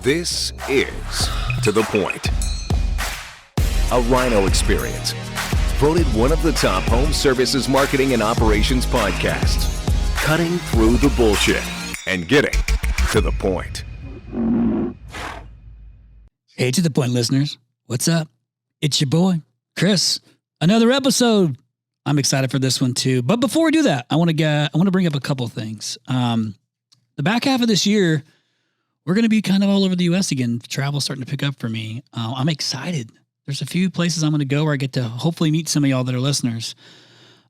This is To The Point, a Rhino experience. Voted one of the top home services marketing and operations podcasts. Cutting through the bullshit and getting to the point. Hey, To The Point listeners. What's up? It's your boy, Chris. Another episode. I'm excited for this one too. But before we do that, I want to bring up a couple of things. The back half of this year, we're going to be kind of all over the U.S. again. Travel's starting to pick up for me. I'm excited. There's a few places I'm going to go where I get to hopefully meet some of y'all that are listeners.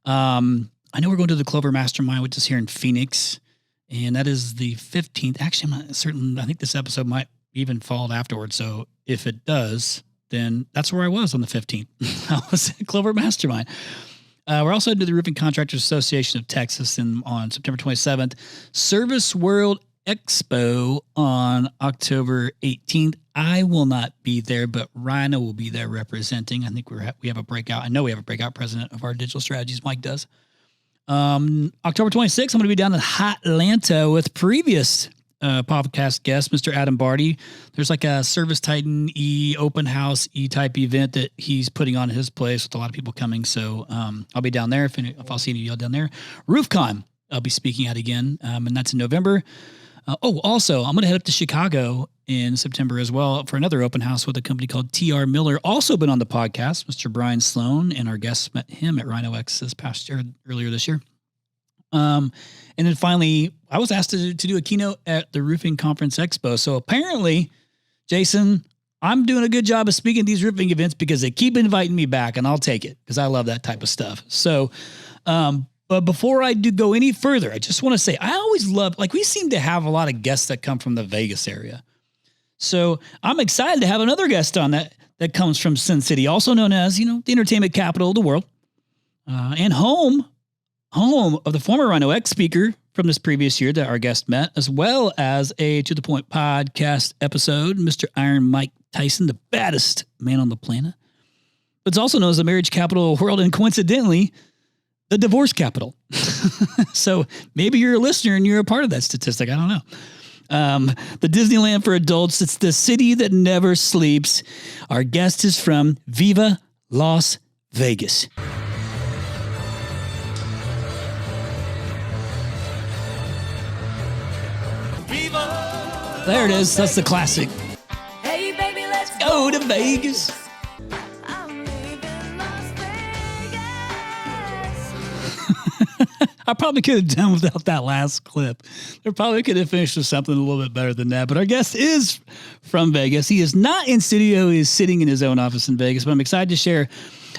I know we're going to the Clover Mastermind, which is here in Phoenix, and that is the 15th. Actually, I'm not certain. I think this episode might even fall afterwards. So if it does, then that's where I was on the 15th. I was at Clover Mastermind. We're also into the Roofing Contractors Association of Texas on September 27th. Service World Expo on October 18th. I will not be there, but Rhino will be there representing. I think we have a breakout. I know we have a breakout president of our digital strategies. Mike does. October 26th, I'm going to be down in Atlanta with previous podcast guest, Mr. Adam Barty. There's like a Service Titan open house type event that he's putting on his place with a lot of people coming. So I'll be down there if I'll see any of y'all down there. RoofCon, I'll be speaking at again, and that's in November. Also, I'm going to head up to Chicago in September as well for another open house with a company called TR Miller. Also been on the podcast, Mr. Brian Sloan, and our guests met him at Rhino X earlier this year. And then finally, I was asked to do a keynote at the Roofing Conference Expo. So apparently, Jason, I'm doing a good job of speaking at these roofing events because they keep inviting me back, and I'll take it because I love that type of stuff. So, but before I do go any further, I just want to say I always love, we seem to have a lot of guests that come from the Vegas area. So I'm excited to have another guest on that comes from Sin City, also known as, the entertainment capital of the world, and home of the former Rhino X speaker from this previous year that our guest met, as well as a To The Point podcast episode, Mr. Iron Mike Tyson, the baddest man on the planet. But it's also known as the marriage capital of the world, and coincidentally, the divorce capital. So maybe you're a listener and you're a part of that statistic. I don't know. The Disneyland for adults. It's the city that never sleeps. Our guest is from Viva Las Vegas. Viva! There it is. That's the classic. Hey, baby, let's go to Vegas. I probably could have done without that last clip. I probably could have finished with something a little bit better than that. But our guest is from Vegas. He is not in studio. He is sitting in his own office in Vegas. But I'm excited to share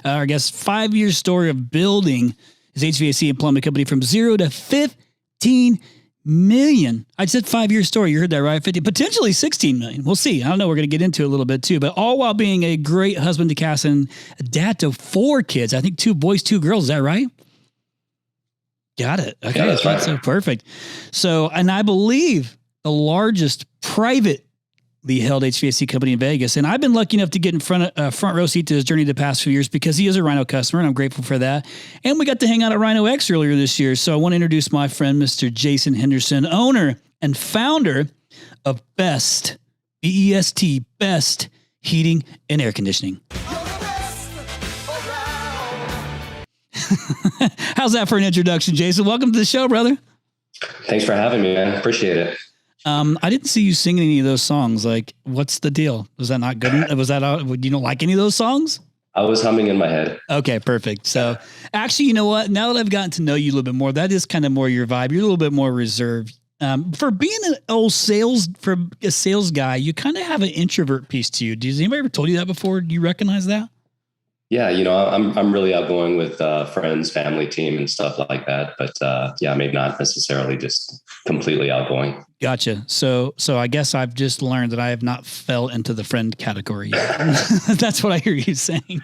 our guest's 5-year story of building his HVAC and plumbing company from 0 to 15 million. I said 5-year story. You heard that right? Potentially 16 million. We'll see. I don't know. We're going to get into it a little bit too. But all while being a great husband to Cass and a dad to 4 kids. I think 2 boys, 2 girls. Is that right? Got it. Okay. Yeah, that's right. So perfect. So, and I believe the largest privately held HVAC company in Vegas. And I've been lucky enough to get in front row seat to his journey the past few years because he is a Rhino customer, and I'm grateful for that. And we got to hang out at Rhino X earlier this year. So I want to introduce my friend, Mr. Jason Henderson, owner and founder of BEST, B-E-S-T, BEST Heating and Air Conditioning. How's that for an introduction, Jason? Welcome to the show, brother. Thanks for having me, man. Appreciate it. I didn't see you singing any of those songs. What's the deal? Was that not good? Was that you don't like any of those songs? I was humming in my head. Okay, perfect. So actually, you know what? Now that I've gotten to know you a little bit more, that is kind of more your vibe. You're a little bit more reserved. For being a sales guy, you kind of have an introvert piece to you. Has anybody ever told you that before? Do you recognize that? Yeah, I'm really outgoing with friends, family, team, and stuff like that. But maybe not necessarily just completely outgoing. Gotcha. So I guess I've just learned that I have not fell into the friend category yet. That's what I hear you saying.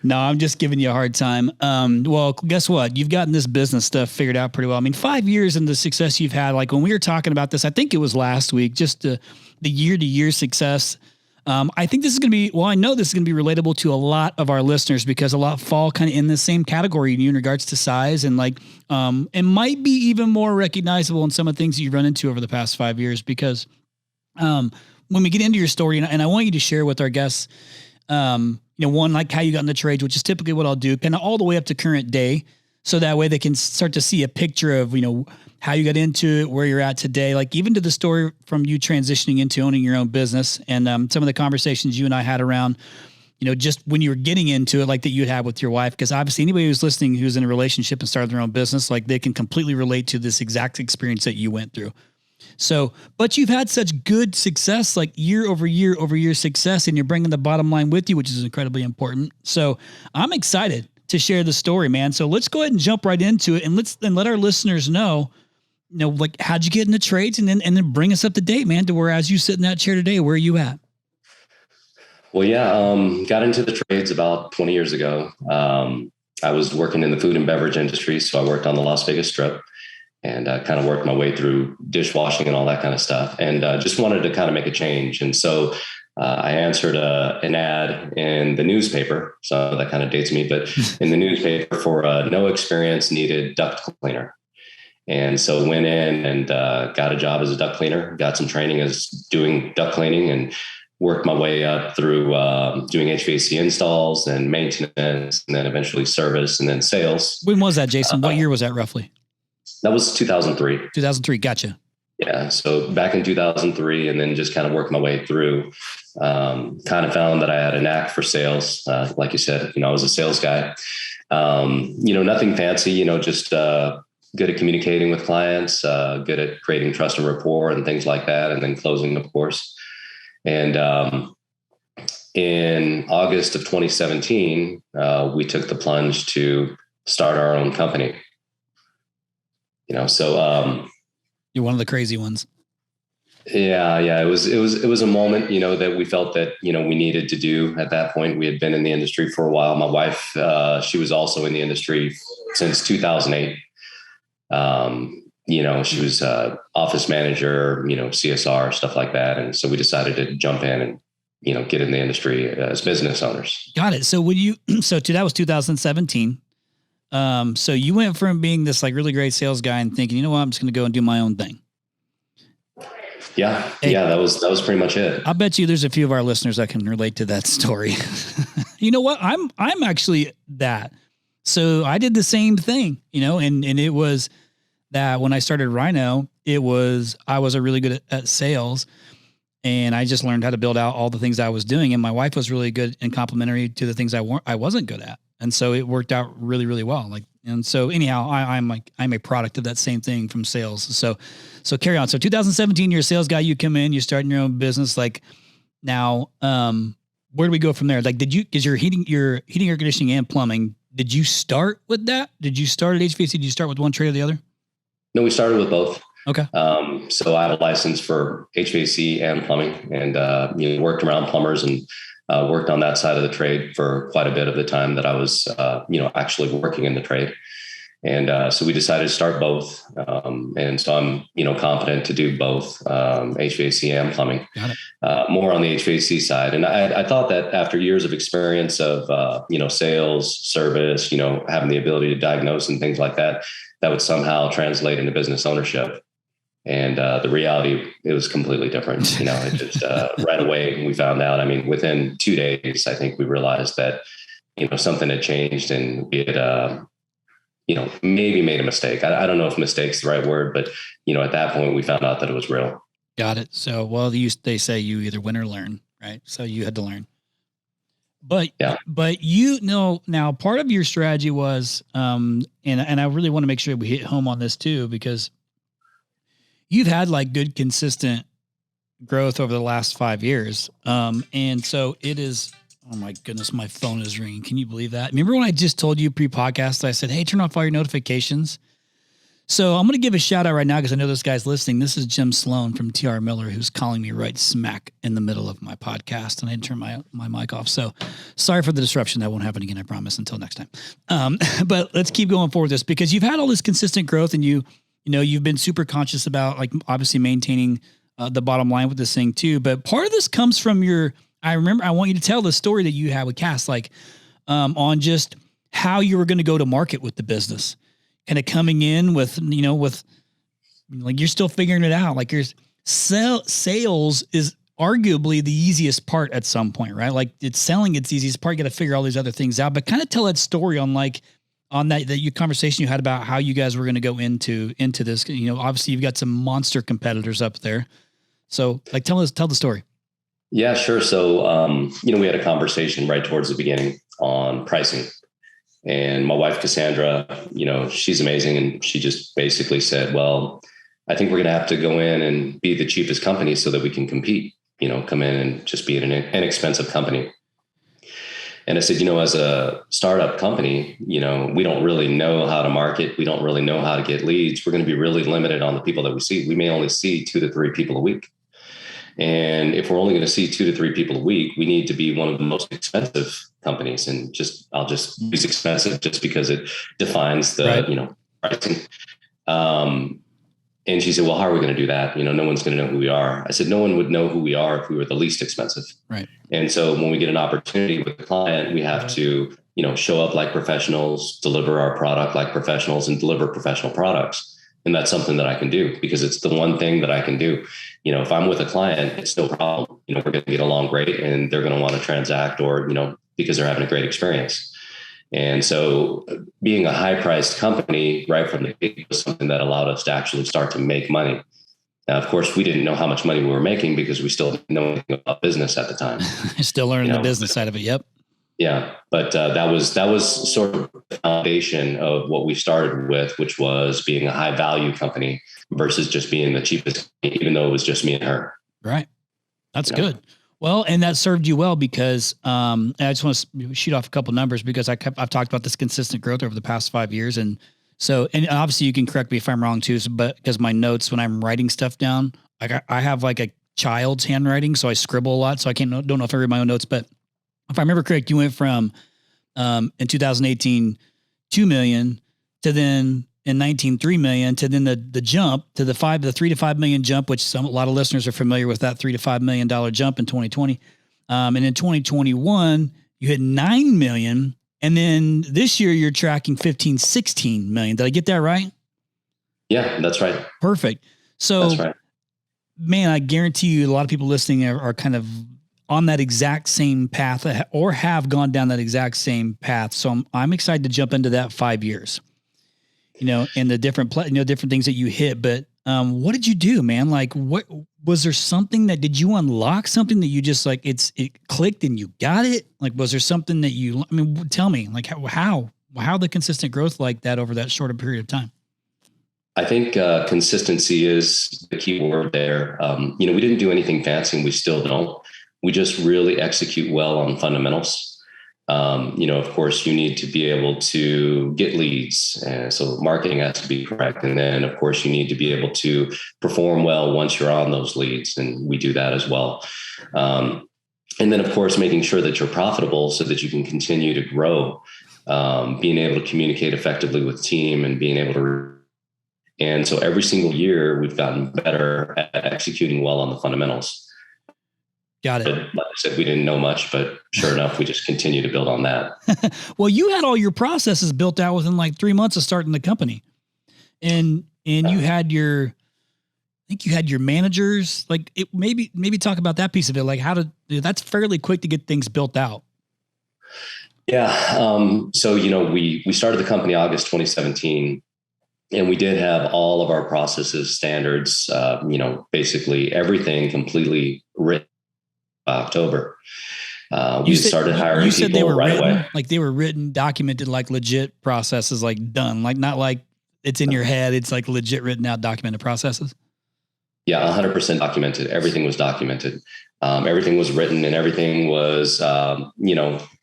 No, I'm just giving you a hard time. Well, guess what? You've gotten this business stuff figured out pretty well. I mean, 5 years and the success you've had, when we were talking about this, I think it was last week, just the year-to-year success. I think this is going to be, I know this is going to be relatable to a lot of our listeners because a lot fall kind of in the same category in regards to size and it might be even more recognizable in some of the things that you've run into over the past 5 years because When we get into your story, and I want you to share with our guests, one, like how you got in the trades, which is typically what I'll do, kind of all the way up to current day. So that way they can start to see a picture of, how you got into it, where you're at today, like even to the story from you transitioning into owning your own business and some of the conversations you and I had around, just when you were getting into it, like that you'd have with your wife, because obviously anybody who's listening, who's in a relationship and started their own business, like they can completely relate to this exact experience that you went through. So, but you've had such good success, like year over year success, and you're bringing the bottom line with you, which is incredibly important. So I'm excited to share the story, man. So let's go ahead and jump right into it, and let our listeners know, like how'd you get into trades, and then bring us up to date, man, to where as you sit in that chair today, where are you at? Well, yeah, got into the trades about 20 years ago. I was working in the food and beverage industry, so I worked on the Las Vegas Strip and kind of worked my way through dishwashing and all that kind of stuff, and just wanted to kind of make a change. And so I answered an ad in the newspaper, so that kind of dates me, but in the newspaper for no experience needed duct cleaner. And so went in and got a job as a duct cleaner, got some training as doing duct cleaning, and worked my way up through doing HVAC installs and maintenance, and then eventually service, and then sales. When was that, Jason? What year was that roughly? That was 2003. 2003. Gotcha. Yeah. So back in 2003, and then just kind of worked my way through, kind of found that I had a knack for sales. Like you said, I was a sales guy, nothing fancy, just good at communicating with clients, good at creating trust and rapport and things like that. And then closing, of course. And in August of 2017, we took the plunge to start our own company. So you're one of the crazy ones. Yeah. It was a moment, that we felt that, we needed to do at that point. We had been in the industry for a while. My wife, she was also in the industry since 2008. She was office manager, CSR, stuff like that. And so we decided to jump in and, get in the industry as business owners. Got it. So that was 2017. So you went from being this like really great sales guy and thinking, I'm just going to go and do my own thing. Yeah. Hey, yeah. That was pretty much it. I bet you there's a few of our listeners that can relate to that story. You know what? I'm actually that. So I did the same thing, and it was that when I started Rhino, I was a really good at sales, and I just learned how to build out all the things I was doing. And my wife was really good and complimentary to the things I wasn't good at. And so it worked out really, really well. And so anyhow, I'm a product of that same thing from sales. So carry on. So 2017, you're a sales guy, you come in, you're starting your own business. Like now, where do we go from there? Like, because you're heating, air conditioning and plumbing, did you start with that? Did you start at HVAC? Did you start with one trade or the other? No, we started with both. Okay. So I have a license for HVAC and plumbing, and worked around plumbers and worked on that side of the trade for quite a bit of the time that I was, actually working in the trade. And so we decided to start both. And so I'm, confident to do both HVAC and plumbing. Got it. More on the HVAC side. And I thought that after years of experience of, sales, service, having the ability to diagnose and things like that, that would somehow translate into business ownership. And the reality, it was completely different. It just right away we found out. I mean, within 2 days, I think we realized that, something had changed, and we had, maybe made a mistake. I don't know if mistake's the right word, but, at that point we found out that it was real. Got it. So, well, they say you either win or learn, right? So you had to learn. But now part of your strategy was, and I really want to make sure we hit home on this too, because you've had like good, consistent growth over the last 5 years. And so it is, oh my goodness, my phone is ringing. Can you believe that? Remember when I just told you pre-podcast, I said, hey, turn off all your notifications. So I'm going to give a shout out right now, because I know this guy's listening. This is Jim Sloan from TR Miller, who's calling me right smack in the middle of my podcast, and I didn't turn my mic off. So sorry for the disruption. That won't happen again, I promise, until next time. But let's keep going forward with this, because you've had all this consistent growth, and you've been super conscious about, like, obviously maintaining the bottom line with this thing too. But part of this comes from I want you to tell the story that you had with Cass, like, on just how you were going to go to market with the business, kind of coming in with like, you're still figuring it out. Like, sales is arguably the easiest part at some point, right? Like it's selling, it's the easiest part. You got to figure all these other things out, but kind of tell that story on that your conversation you had about how you guys were going to go into this. You know, obviously you've got some monster competitors up there. So like, tell the story. Yeah, sure. So, we had a conversation right towards the beginning on pricing, and my wife, Cassandra, she's amazing. And she just basically said, well, I think we're going to have to go in and be the cheapest company so that we can compete, come in and just be an inexpensive company. And I said, as a startup company, we don't really know how to market. We don't really know how to get leads. We're going to be really limited on the people that we see. We may only see 2 to 3 people a week. And if we're only going to see 2 to 3 people a week, we need to be one of the most expensive companies. And I'll just use expensive just because it defines the, right. Pricing. And she said, well, how are we going to do that? No one's going to know who we are. I said, no one would know who we are if we were the least expensive. Right. And so when we get an opportunity with the client, we have to, show up like professionals, deliver our product like professionals, and deliver professional products. And that's something that I can do because it's the one thing that I can do. If I'm with a client, it's no problem. We're going to get along great and they're going to want to transact or, because they're having a great experience. And so being a high priced company right from the beginning was something that allowed us to actually start to make money. Now, of course, we didn't know how much money we were making because we still didn't know anything about business at the time. Still learning the business side of it. Yep. Yeah. But that was sort of the foundation of what we started with, which was being a high value company versus just being the cheapest, even though it was just me and her. Right. That's good. Well, and that served you well because I just want to shoot off a couple numbers because I've talked about this consistent growth over the past 5 years. And so, and obviously you can correct me if I'm wrong too, but because my notes, when I'm writing stuff down, I have like a child's handwriting. So I scribble a lot. So I don't know if I read my own notes, but if I remember correct, you went from, in 2018, 2 million to then in 19, 3 million to then the jump to the 3 to 5 million jump, which a lot of listeners are familiar with that $3 to $5 million jump in 2020. And in 2021, you hit 9 million. And then this year you're tracking 15, 16 million. Did I get that right? Yeah, that's right. Perfect. So, that's right. Man, I guarantee you a lot of people listening are kind of on that exact same path or have gone down that exact same path. So I'm excited to jump into that 5 years, and the different things that you hit. But what did you do, man? Like, what was there something did you unlock something that you just like, it clicked and you got it? Like, was there something that tell me like how the consistent growth like that over that shorter period of time? I think consistency is the key word there. We didn't do anything fancy and we still don't. We just really execute well on fundamentals. Of course, you need to be able to get leads. So marketing has to be correct. And then, of course, you need to be able to perform well once you're on those leads. And we do that as well. And then, of course, making sure that you're profitable so that you can continue to grow, being able to communicate effectively with team and being able to. And so every single year, we've gotten better at executing well on the fundamentals. Got it. But like I said, we didn't know much, but sure enough, we just continue to build on that. Well, you had all your processes built out within like 3 months of starting the company. And you had I think you had your managers, like maybe talk about that piece of it. Like that's fairly quick to get things built out. Yeah. So, we started the company August 2017. And we did have all of our processes, standards, basically everything completely written by October. We started hiring people they were right written, away. Like they were written, documented, like legit processes, like done, like not like it's in your head. It's like legit written out, documented processes. Yeah, 100% documented. Everything was documented. Everything was written and everything was,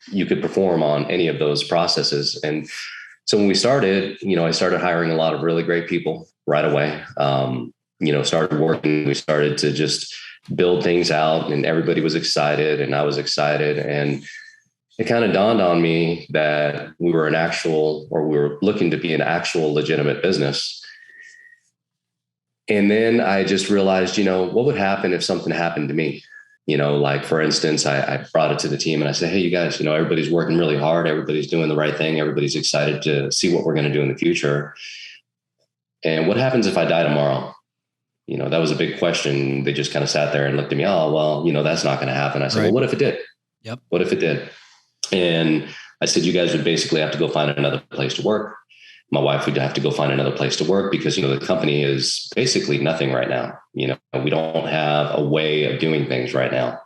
you could perform on any of those processes. And so when we started, I started hiring a lot of really great people right away. Started working. We started to just build things out and everybody was excited and I was excited. And it kind of dawned on me that we were we were looking to be an actual legitimate business. And then I just realized, what would happen if something happened to me? Like for instance, I brought it to the team and I said, hey, you guys, everybody's working really hard. Everybody's doing the right thing. Everybody's excited to see what we're going to do in the future. And what happens if I die tomorrow? That was a big question. They just kind of sat there and looked at me. Oh, well, that's not going to happen. I said, Right. well, what if it did? Yep. What if it did? And I said, you guys would basically have to go find another place to work. My wife would have to go find another place to work because, the company is basically nothing right now. We don't have a way of doing things right now.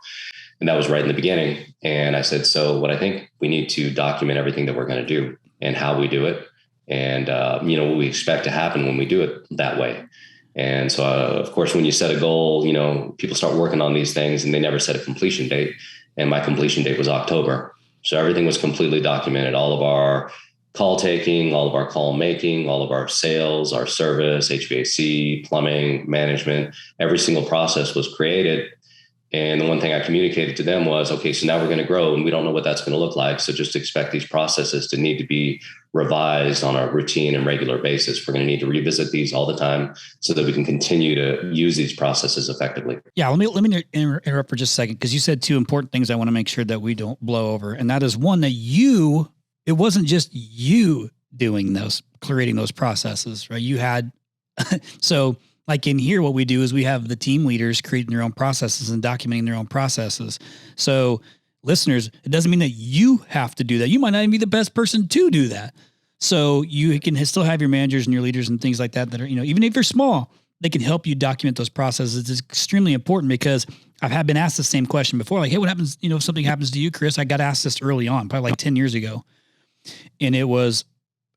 And that was right in the beginning. And I said, so what I think we need to document everything that we're going to do and how we do it. And, what we expect to happen when we do it that way. And so, of course, when you set a goal, people start working on these things and they never set a completion date. And my completion date was October. So everything was completely documented. All of our call taking, all of our call making, all of our sales, our service, HVAC, plumbing, management, every single process was created. And the one thing I communicated to them was, okay, so now we're going to grow and we don't know what that's going to look like. So just expect these processes to need to be revised on a routine and regular basis. We're going to need to revisit these all the time so that we can continue to use these processes effectively. Yeah. Let me interrupt for just a second, because you said two important things I want to make sure that we don't blow over. And that is one, that it wasn't just you creating those processes, right? You had, so like in here, what we do is we have the team leaders creating their own processes and documenting their own processes. So listeners, it doesn't mean that you have to do that. You might not even be the best person to do that. So you can still have your managers and your leaders and things like that are, even if they're small, they can help you document those processes. It's extremely important, because I've been asked the same question before. Like, hey, what happens, if something happens to you, Chris? I got asked this early on, probably like 10 years ago. And it was,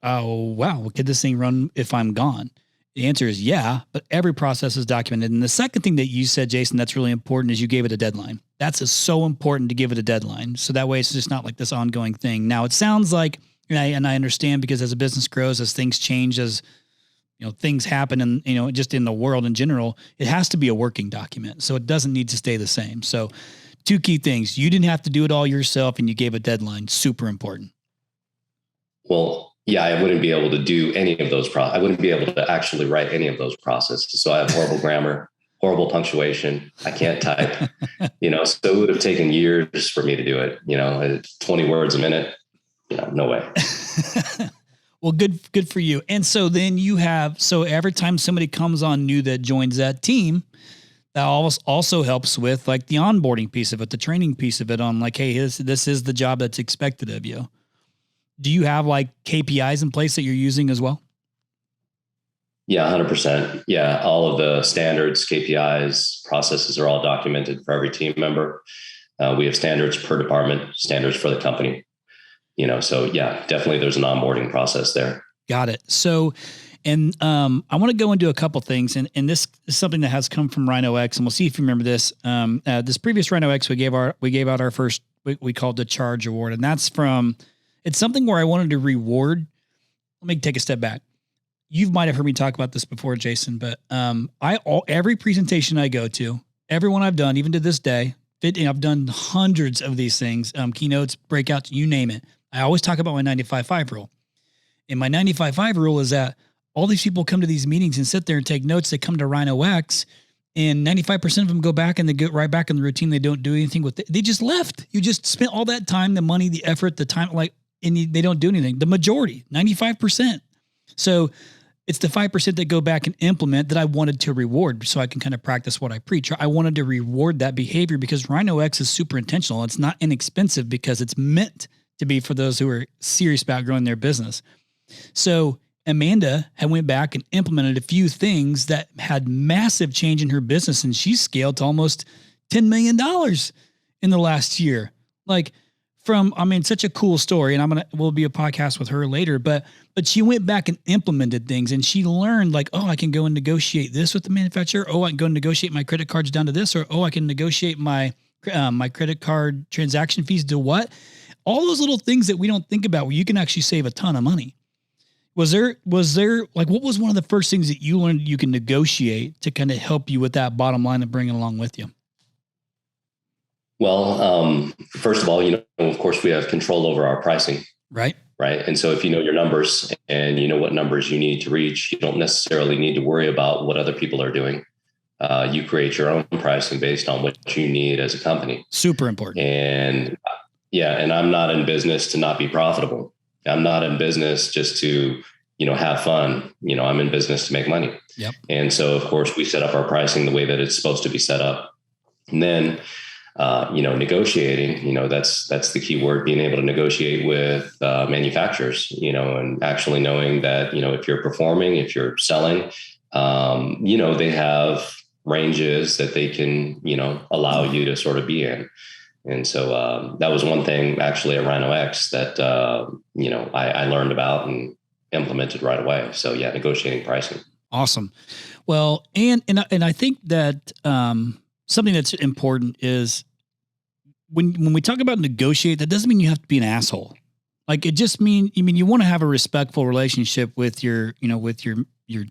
oh, wow, could this thing run if I'm gone? The answer is yeah, but every process is documented. And the second thing that you said, Jason, that's really important, is you gave it a deadline. That's so important, to give it a deadline. So that way it's just not like this ongoing thing. Now it sounds like, and I understand, because as a business grows, as things change, as things happen, and just in the world in general, it has to be a working document. So it doesn't need to stay the same. So two key things: you didn't have to do it all yourself, and you gave a deadline. Super important. Well, yeah, I wouldn't be able to do any of those. I wouldn't be able to actually write any of those processes. So I have horrible grammar, horrible punctuation. I can't type, so it would have taken years for me to do it. 20 words a minute, no way. Well, good for you. And so then so every time somebody comes on new that joins that team, that also helps with like the onboarding piece of it, the training piece of it, on like, hey, this is the job that's expected of you. Do you have like KPIs in place that you're using as well? Yeah, 100%. Yeah. All of the standards, KPIs, processes are all documented for every team member. We have standards per department, standards for the company, so yeah, definitely there's an onboarding process there. Got it. So, and I want to go into a couple things, and this is something that has come from Rhino X, and we'll see if you remember this. This previous Rhino X, we gave out our first, we called the Charge Award, and that's from, it's something where I wanted to reward. Let me take a step back. You might have heard me talk about this before, Jason, but every presentation I go to, everyone I've done, even to this day, I've done hundreds of these things, keynotes, breakouts, you name it. I always talk about my 95-5 rule. And my 95-5 rule is that all these people come to these meetings and sit there and take notes. They come to Rhino X, and 95% of them go back and they get right back in the routine. They don't do anything with it. They just left. You just spent all that time, the money, the effort, the time, and they don't do anything. The majority, 95%. So it's the 5% that go back and implement that I wanted to reward, so I can kind of practice what I preach. I wanted to reward that behavior, because Rhino X is super intentional. It's not inexpensive, because it's meant to be for those who are serious about growing their business. So Amanda had went back and implemented a few things that had massive change in her business, and she scaled to almost $10 million in the last year. Such a cool story, and we'll be a podcast with her later, but she went back and implemented things, and she learned I can go and negotiate this with the manufacturer. Oh, I can go and negotiate my credit cards down to this, or, I can negotiate my credit card transaction fees to what? All those little things that we don't think about, where you can actually save a ton of money. Was there what was one of the first things that you learned you can negotiate to kind of help you with that bottom line and bring it along with you? Well, first of all, of course we have control over our pricing. Right. And so if you know your numbers and you know what numbers you need to reach, you don't necessarily need to worry about what other people are doing. You create your own pricing based on what you need as a company. Super important. And I'm not in business to not be profitable. I'm not in business just to, have fun. I'm in business to make money. Yep. And so, of course, we set up our pricing the way that it's supposed to be set up. And then, negotiating, that's the key word, being able to negotiate with manufacturers, and actually knowing that, if you're performing, if you're selling, they have ranges that they can, allow you to sort of be in. And so that was one thing actually at Rhino-X that, I learned about and implemented right away. So yeah, negotiating pricing. Awesome. Well, and I think that something that's important is when we talk about negotiate, that doesn't mean you have to be an asshole. Like it just you want to have a respectful relationship with your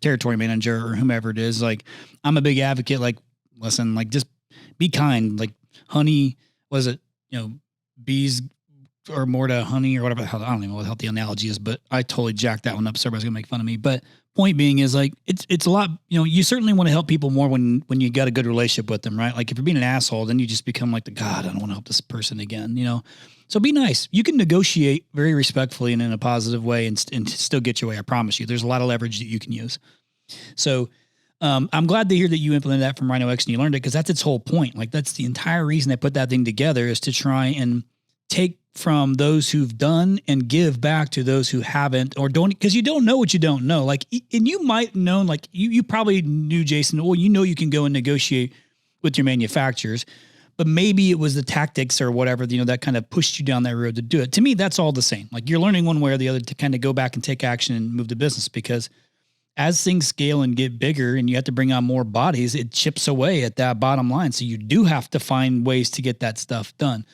territory manager or whomever it is. Like I'm a big advocate, like, listen, like just be kind, like honey, was it, bees or more to honey or whatever. I don't even know what the hell the analogy is, but I totally jacked that one up. So everybody's gonna make fun of me. But point being is like, it's a lot, you certainly want to help people more when you got a good relationship with them, right? Like if you're being an asshole, then you just become like God, I don't want to help this person again, So be nice. You can negotiate very respectfully and in a positive way and still get your way. I promise you, there's a lot of leverage that you can use. So I'm glad to hear that you implemented that from Rhino-X and you learned it, because that's its whole point. Like that's the entire reason I put that thing together, is to try and take from those who've done and give back to those who haven't or don't, because you don't know what you don't know. Like, and you might know, like you probably knew, Jason, well, you can go and negotiate with your manufacturers, but maybe it was the tactics or whatever, that kind of pushed you down that road to do it. To me, that's all the same. Like you're learning one way or the other to kind of go back and take action and move the business, because as things scale and get bigger and you have to bring on more bodies, it chips away at that bottom line. So you do have to find ways to get that stuff done.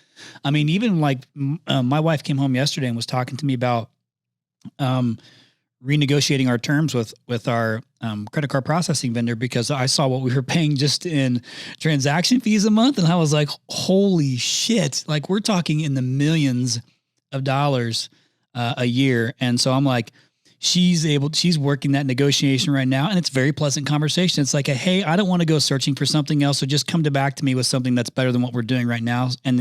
I mean, even like my wife came home yesterday and was talking to me about renegotiating our terms with our credit card processing vendor, because I saw what we were paying just in transaction fees a month. And I was like, holy shit, like we're talking in the millions of dollars a year. And so I'm like, she's working that negotiation right now. And it's a very pleasant conversation. It's like, hey, I don't want to go searching for something else. So just come back to me with something that's better than what we're doing right now. And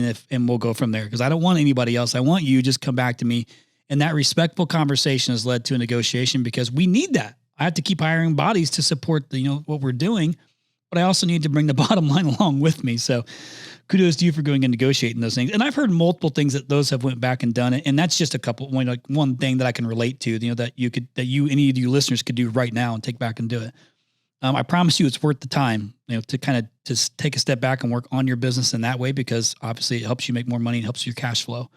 we'll go from there. Cause I don't want anybody else. I want you, just come back to me. And that respectful conversation has led to a negotiation, because we need that. I have to keep hiring bodies to support what we're doing, but I also need to bring the bottom line along with me. So kudos to you for going and negotiating those things. And I've heard multiple things that those have went back and done it. And that's just a couple, one thing that I can relate to, any of you listeners could do right now and take back and do it. I promise you it's worth the time, to kind of just take a step back and work on your business in that way, because obviously it helps you make more money and helps your cash flow.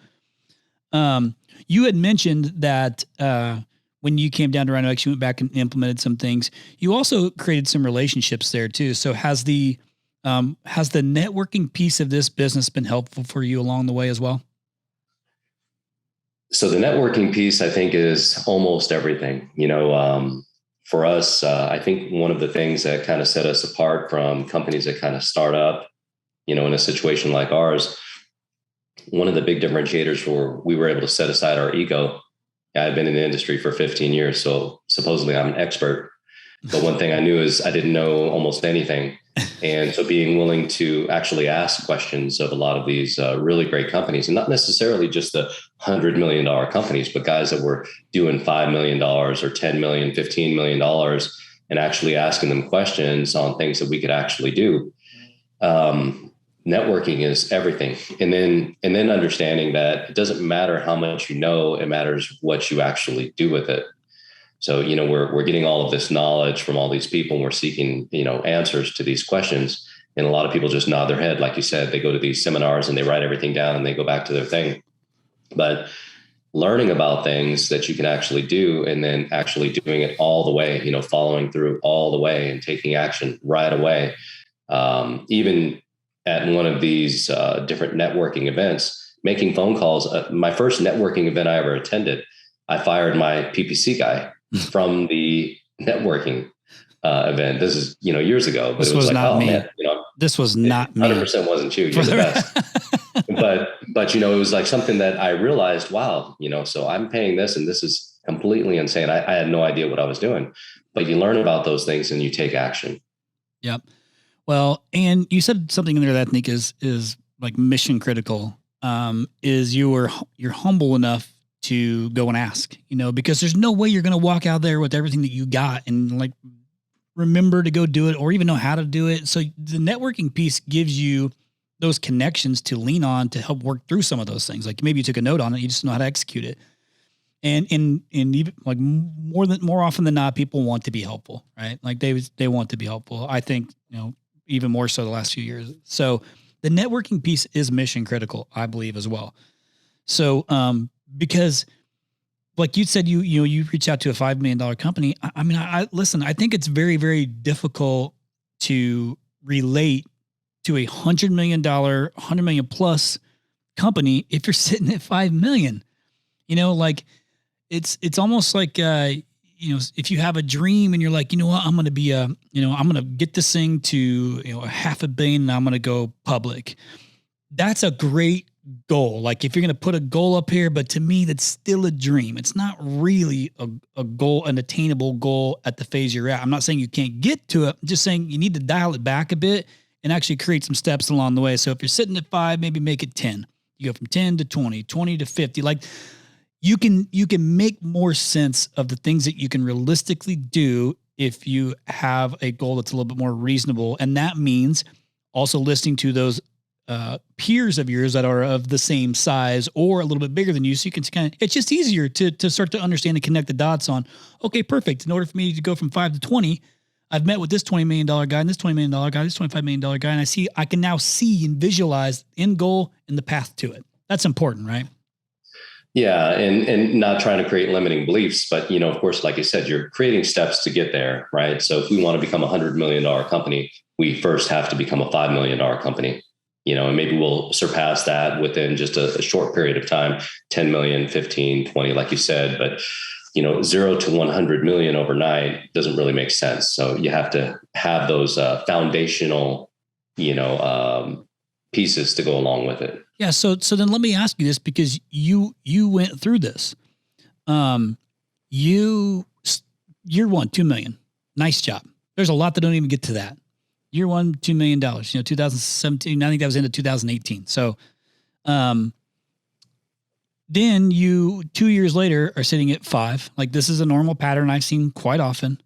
You had mentioned that, when you came down to Rhino-X, you went back and implemented some things. You also created some relationships there too. So has the networking piece of this business been helpful for you along the way as well? So the networking piece, I think, is almost everything. For us, I think one of the things that kind of set us apart from companies that kind of start up, in a situation like ours, one of the big differentiators we were able to set aside our ego. I've been in the industry for 15 years, so supposedly I'm an expert. But one thing I knew is I didn't know almost anything. And so being willing to actually ask questions of a lot of these really great companies, and not necessarily just the $100 million companies, but guys that were doing $5 million or $10 million, $15 million, and actually asking them questions on things that we could actually do. Networking is everything. And then understanding that it doesn't matter how much you know, it matters what you actually do with it. So, we're getting all of this knowledge from all these people, and we're seeking, answers to these questions. And a lot of people just nod their head. Like you said, they go to these seminars and they write everything down and they go back to their thing. But learning about things that you can actually do, and then actually doing it all the way, following through all the way and taking action right away. Even at one of these different networking events, making phone calls. My first networking event I ever attended, I fired my PPC guy from the networking event. This is, years ago. But this it was like, not me. Man, this was not 100% wasn't you. You're the best. But it was like something that I realized, wow, so I'm paying this, and this is completely insane. I had no idea what I was doing. But you learn about those things and you take action. Yep. Well, and you said something in there that I think is like mission critical. Is you're humble enough to go and ask, because there's no way you're going to walk out there with everything that you got and like remember to go do it or even know how to do it. So the networking piece gives you those connections to lean on to help work through some of those things. Like maybe you took a note on it, you just know how to execute it. And even like more often than not, people want to be helpful, right? Like they want to be helpful. I think, even more so the last few years. So the networking piece is mission critical, I believe as well. So, because like you said, you reach out to a $5 million company. I listen, I think it's very, very difficult to relate to a $100 million plus company if you're sitting at 5 million. Like it's almost like if you have a dream and you're like, you know what, I'm going to be I'm going to get this thing to $500 million and I'm going to go public. That's a great goal. Like if you're going to put a goal up here, but to me, that's still a dream. It's not really a goal, an attainable goal at the phase you're at. I'm not saying you can't get to it. I'm just saying you need to dial it back a bit and actually create some steps along the way. So if you're sitting at 5, maybe make it 10. You go from 10 to 20, 20 to 50. Like you can make more sense of the things that you can realistically do if you have a goal that's a little bit more reasonable. And that means also listening to those peers of yours that are of the same size or a little bit bigger than you. So you can it's just easier to start to understand and connect the dots on, okay, perfect. In order for me to go from 5 to 20, I've met with this $20 million guy and this $20 million guy, this $25 million guy. And I can now see and visualize the end goal and the path to it. That's important, right? Yeah. And not trying to create limiting beliefs, but of course, like you said, you're creating steps to get there, right? So if we want to become a $100 million company, we first have to become a $5 million company. And maybe we'll surpass that within just a short period of time, 10 million, 15, 20, like you said, but 0 to 100 million overnight doesn't really make sense. So you have to have those foundational, pieces to go along with it. Yeah. So then let me ask you this, because you went through this. Year one, 2 million. Nice job. There's a lot that don't even get to that. Year one, $2 million, 2017, I think that was into 2018. So, then you 2 years later are sitting at 5. Like this is a normal pattern I've seen quite often.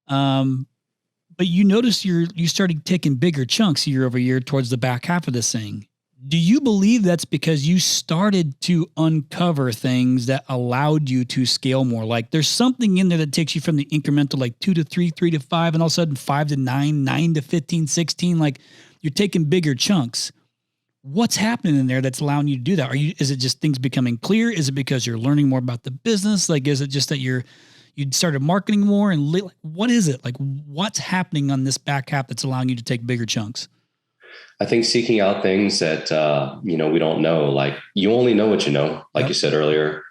But you notice you started taking bigger chunks year over year towards the back half of this thing. Do you believe that's because you started to uncover things that allowed you to scale more? Like there's something in there that takes you from the incremental, like 2 to 3, 3 to 5, and all of a sudden 5 to 9, 9 to 15, 16, like you're taking bigger chunks. What's happening in there that's allowing you to do that? Is it just things becoming clear? Is it because you're learning more about the business? Like, is it just that you started marketing more and what is it? Like what's happening on this back half that's allowing you to take bigger chunks? I think seeking out things that, we don't know, like you only know what you know, like you said earlier,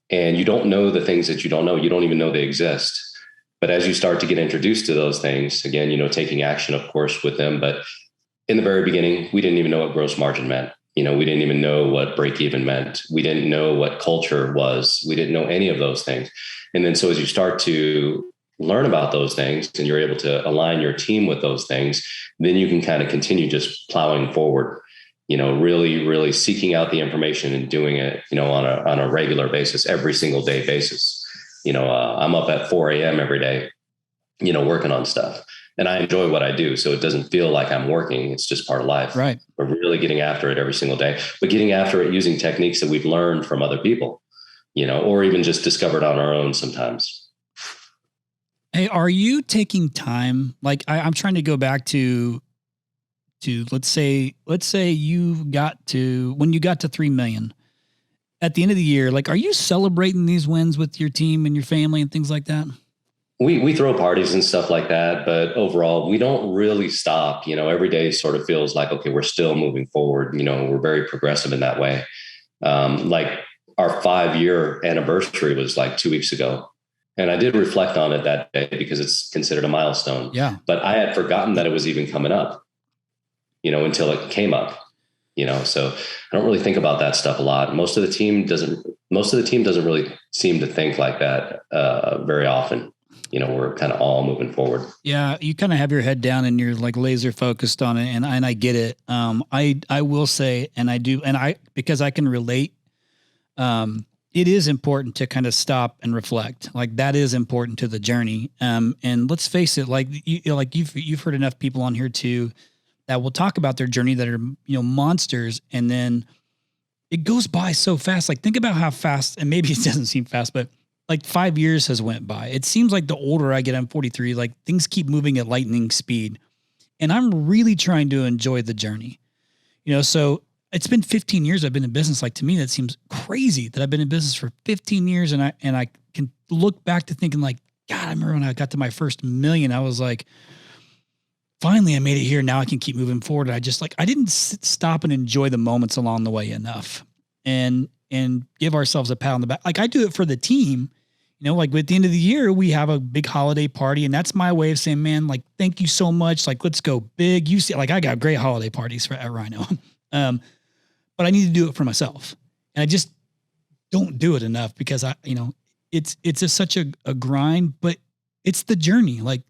and you don't know the things that you don't know. You don't even know they exist. But as you start to get introduced to those things, again, taking action, of course, with them. But in the very beginning, we didn't even know what gross margin meant. We didn't even know what break even meant. We didn't know what culture was. We didn't know any of those things. And then so as you start to learn about those things and you're able to align your team with those things, then you can kind of continue just plowing forward, really, really seeking out the information and doing it, on a regular basis, every single day basis. I'm up at 4 a.m. every day, working on stuff, and I enjoy what I do. So it doesn't feel like I'm working. It's just part of life. Right. We're really getting after it every single day, but getting after it using techniques that we've learned from other people, or even just discovered on our own sometimes. Hey, are you taking time? Like I'm trying to go back to let's say you got to, when you got to 3 million at the end of the year, like, are you celebrating these wins with your team and your family and things like that? We throw parties and stuff like that, but overall we don't really stop. Every day sort of feels like, okay, we're still moving forward. We're very progressive in that way. Like our 5-year anniversary was like 2 weeks ago. And I did reflect on it that day because it's considered a milestone. Yeah. But I had forgotten that it was even coming up, until it came up, so I don't really think about that stuff a lot. Most of the team doesn't really seem to think like that very often. We're kind of all moving forward. Yeah. You kind of have your head down and you're like laser focused on it. And I get it. I will say, and I do, and because I can relate, it is important to kind of stop and reflect. Like that is important to the journey. And let's face it, like you've heard enough people on here too that will talk about their journey that are, monsters. And then it goes by so fast. Like think about how fast, and maybe it doesn't seem fast, but like 5 years has went by. It seems like the older I get, I'm 43, like things keep moving at lightning speed. And I'm really trying to enjoy the journey, so it's been 15 years I've been in business. Like to me, that seems crazy that I've been in business for 15 years. And I can look back to thinking like, God, I remember when I got to my first million, I was like, finally I made it here. Now I can keep moving forward. I didn't stop and enjoy the moments along the way enough and give ourselves a pat on the back. Like I do it for the team, like at the end of the year, we have a big holiday party and that's my way of saying, man, like, thank you so much. Like, let's go big. You see, like I got great holiday parties at Rhino. But I need to do it for myself. And I just don't do it enough because it's just such a grind, but it's the journey. Like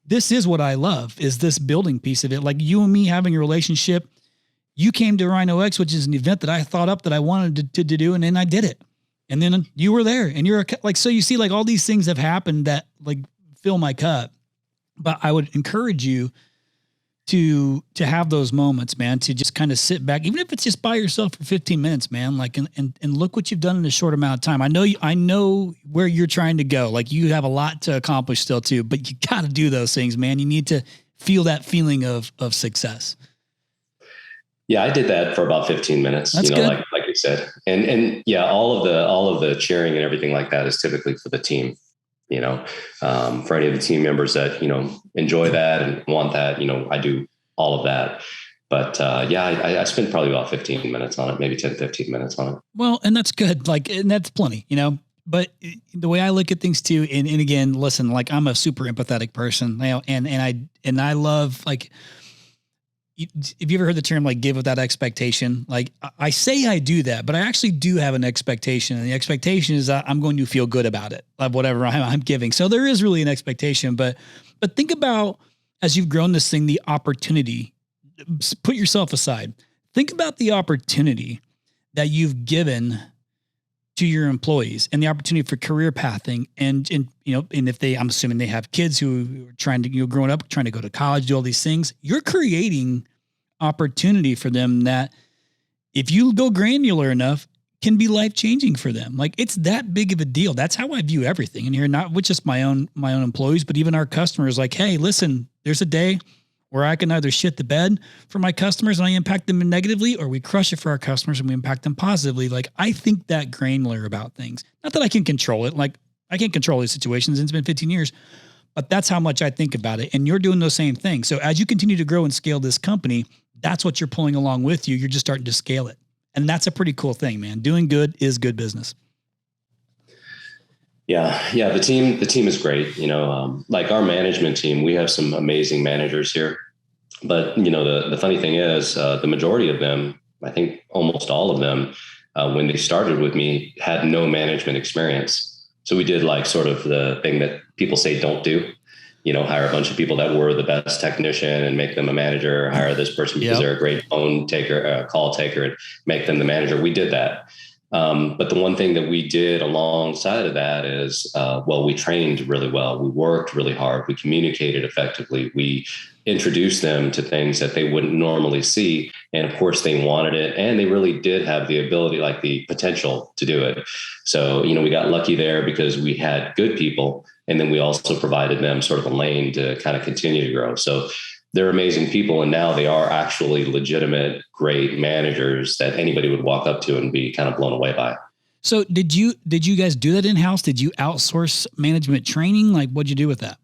this is what I love is this building piece of it. Like you and me having a relationship, you came to Rhino X, which is an event that I thought up that I wanted to do. And then I did it. And then you were there and you're like, so you see like all these things have happened that like fill my cup, but I would encourage you to have those moments, man, to just kind of sit back, even if it's just by yourself for 15 minutes, man, like, and look what you've done in a short amount of time. I know where you're trying to go. Like you have a lot to accomplish still too, but you got to do those things, man. You need to feel that feeling of success. Yeah, I did that for about 15 minutes, That's good. like you said. And yeah, all of the cheering and everything like that is typically for the team. For any of the team members that, enjoy that and want that, I do all of that. But I spent probably about 15 minutes on it, maybe 10, 15 minutes on it. Well, and that's good. Like, and that's plenty, but the way I look at things too, and again, listen, like I'm a super empathetic person, and I love like, have you ever heard the term like give without expectation? Like I say I do that, but I actually do have an expectation, and the expectation is that I'm going to feel good about it, like whatever I'm giving. So there is really an expectation, but think about as you've grown this thing, the opportunity. Put yourself aside. Think about the opportunity that you've given to your employees and the opportunity for career pathing, and if I'm assuming they have kids who are trying to growing up, trying to go to college, do all these things. You're creating opportunity for them that if you go granular enough can be life-changing for them. Like it's that big of a deal. That's how I view everything in here, not with just my own employees, but even our customers. Like, hey, listen, there's a day where I can either shit the bed for my customers and I impact them negatively, or we crush it for our customers and we impact them positively. Like I think that granular about things. Not that I can control it. Like I can't control these situations, and it's been 15 years, but that's how much I think about it. And you're doing those same things. So as you continue to grow and scale this company, that's what you're pulling along with you. You're just starting to scale it. And that's a pretty cool thing, man. Doing good is good business. Yeah. The team is great. Like our management team, we have some amazing managers here, but the funny thing is, the majority of them, I think almost all of them, when they started with me had no management experience. So we did like sort of the thing that people say don't do, hire a bunch of people that were the best technician and make them a manager, hire this person because they're a great phone taker, call taker, and make them the manager. We did that. But the one thing that we did alongside of that is, we trained really well. We worked really hard. We communicated effectively. We introduced them to things that they wouldn't normally see. And of course they wanted it, and they really did have the ability, like the potential to do it. So, we got lucky there because we had good people. And then we also provided them sort of a lane to kind of continue to grow. So they're amazing people. And now they are actually legitimate, great managers that anybody would walk up to and be kind of blown away by. So did you guys do that in-house? Did you outsource management training? Like what'd you do with that?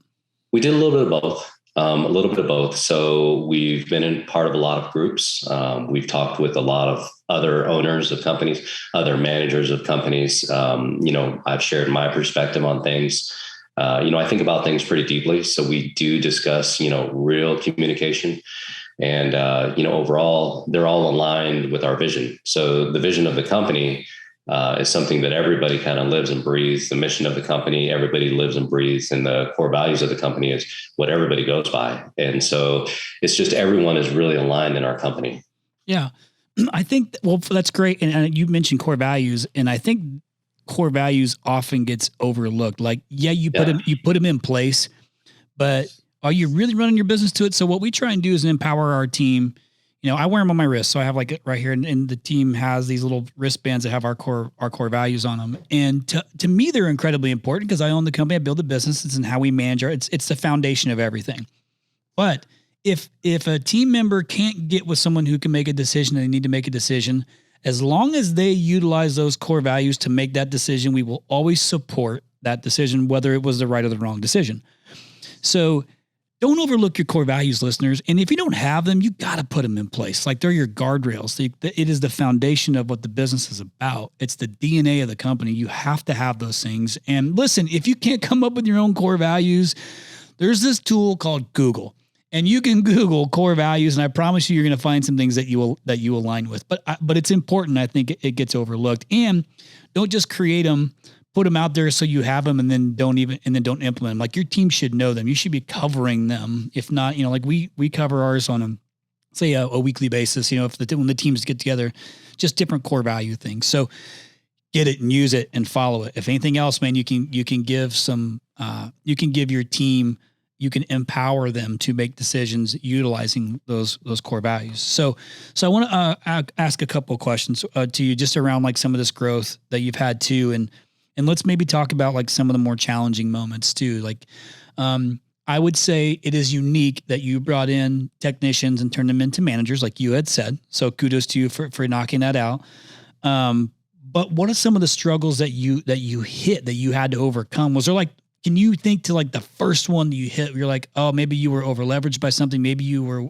We did a little bit of both. So we've been in part of a lot of groups. We've talked with a lot of other owners of companies, other managers of companies. I've shared my perspective on things. I think about things pretty deeply. So we do discuss, real communication, and, overall they're all aligned with our vision. So the vision of the company is something that everybody kind of lives and breathes. The mission of the company, everybody lives and breathes, and the core values of the company is what everybody goes by. And so it's just, everyone is really aligned in our company. Yeah. I think, that's great. And you mentioned core values. And I think core values often gets overlooked. Like, yeah, you put them in place, but are you really running your business to it? So what we try and do is empower our team. You know, I wear them on my wrist. So I have like it right here, and the team has these little wristbands that have our core values on them. And to me, they're incredibly important because I own the company, I build the business, and how we manage it's the foundation of everything. But if a team member can't get with someone who can make a decision, and they need to make a decision, as long as they utilize those core values to make that decision, we will always support that decision, whether it was the right or the wrong decision. So don't overlook your core values, listeners. And if you don't have them, you got to put them in place. Like, they're your guardrails. It is the foundation of what the business is about. It's the DNA of the company. You have to have those things. And listen, if you can't come up with your own core values, there's this tool called Google. And you can Google core values, and I promise you, you're going to find some things that you align with. But it's important. I think it gets overlooked. And don't just create them, put them out there so you have them, and then don't implement them. Like, your team should know them. You should be covering them. If not, like we cover ours on a weekly basis. You know, when the teams get together, just different core value things. So get it and use it and follow it. If anything else, man, you can give some. You can give your team. You can empower them to make decisions utilizing those core values. So I want to ask a couple of questions to you, just around like some of this growth that you've had too, and let's maybe talk about like some of the more challenging moments too. Like, I would say it is unique that you brought in technicians and turned them into managers, like you had said. So kudos to you for knocking that out. But what are some of the struggles that you hit that you had to overcome? Was there like, can you think to like the first one that you hit? You're like, oh, maybe you were over leveraged by something. Maybe you were,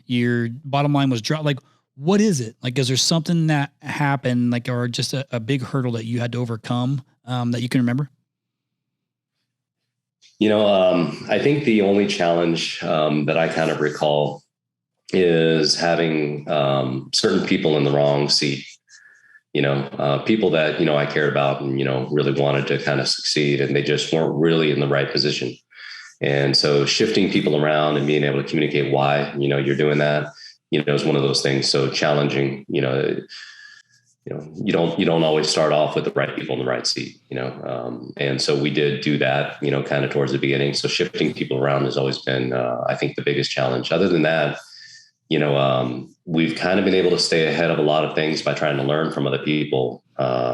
your bottom line was dropped. Like, what is it? Like, is there something that happened, like, or just a big hurdle that you had to overcome that you can remember? I think the only challenge that I kind of recall is having certain people in the wrong seat. People that, I cared about and, really wanted to kind of succeed, and they just weren't really in the right position. And so shifting people around and being able to communicate why, you're doing that, is one of those things. So challenging, you don't always start off with the right people in the right seat, and so we did do that, kind of towards the beginning. So shifting people around has always been, I think, the biggest challenge. Other than that, we've kind of been able to stay ahead of a lot of things by trying to learn from other people,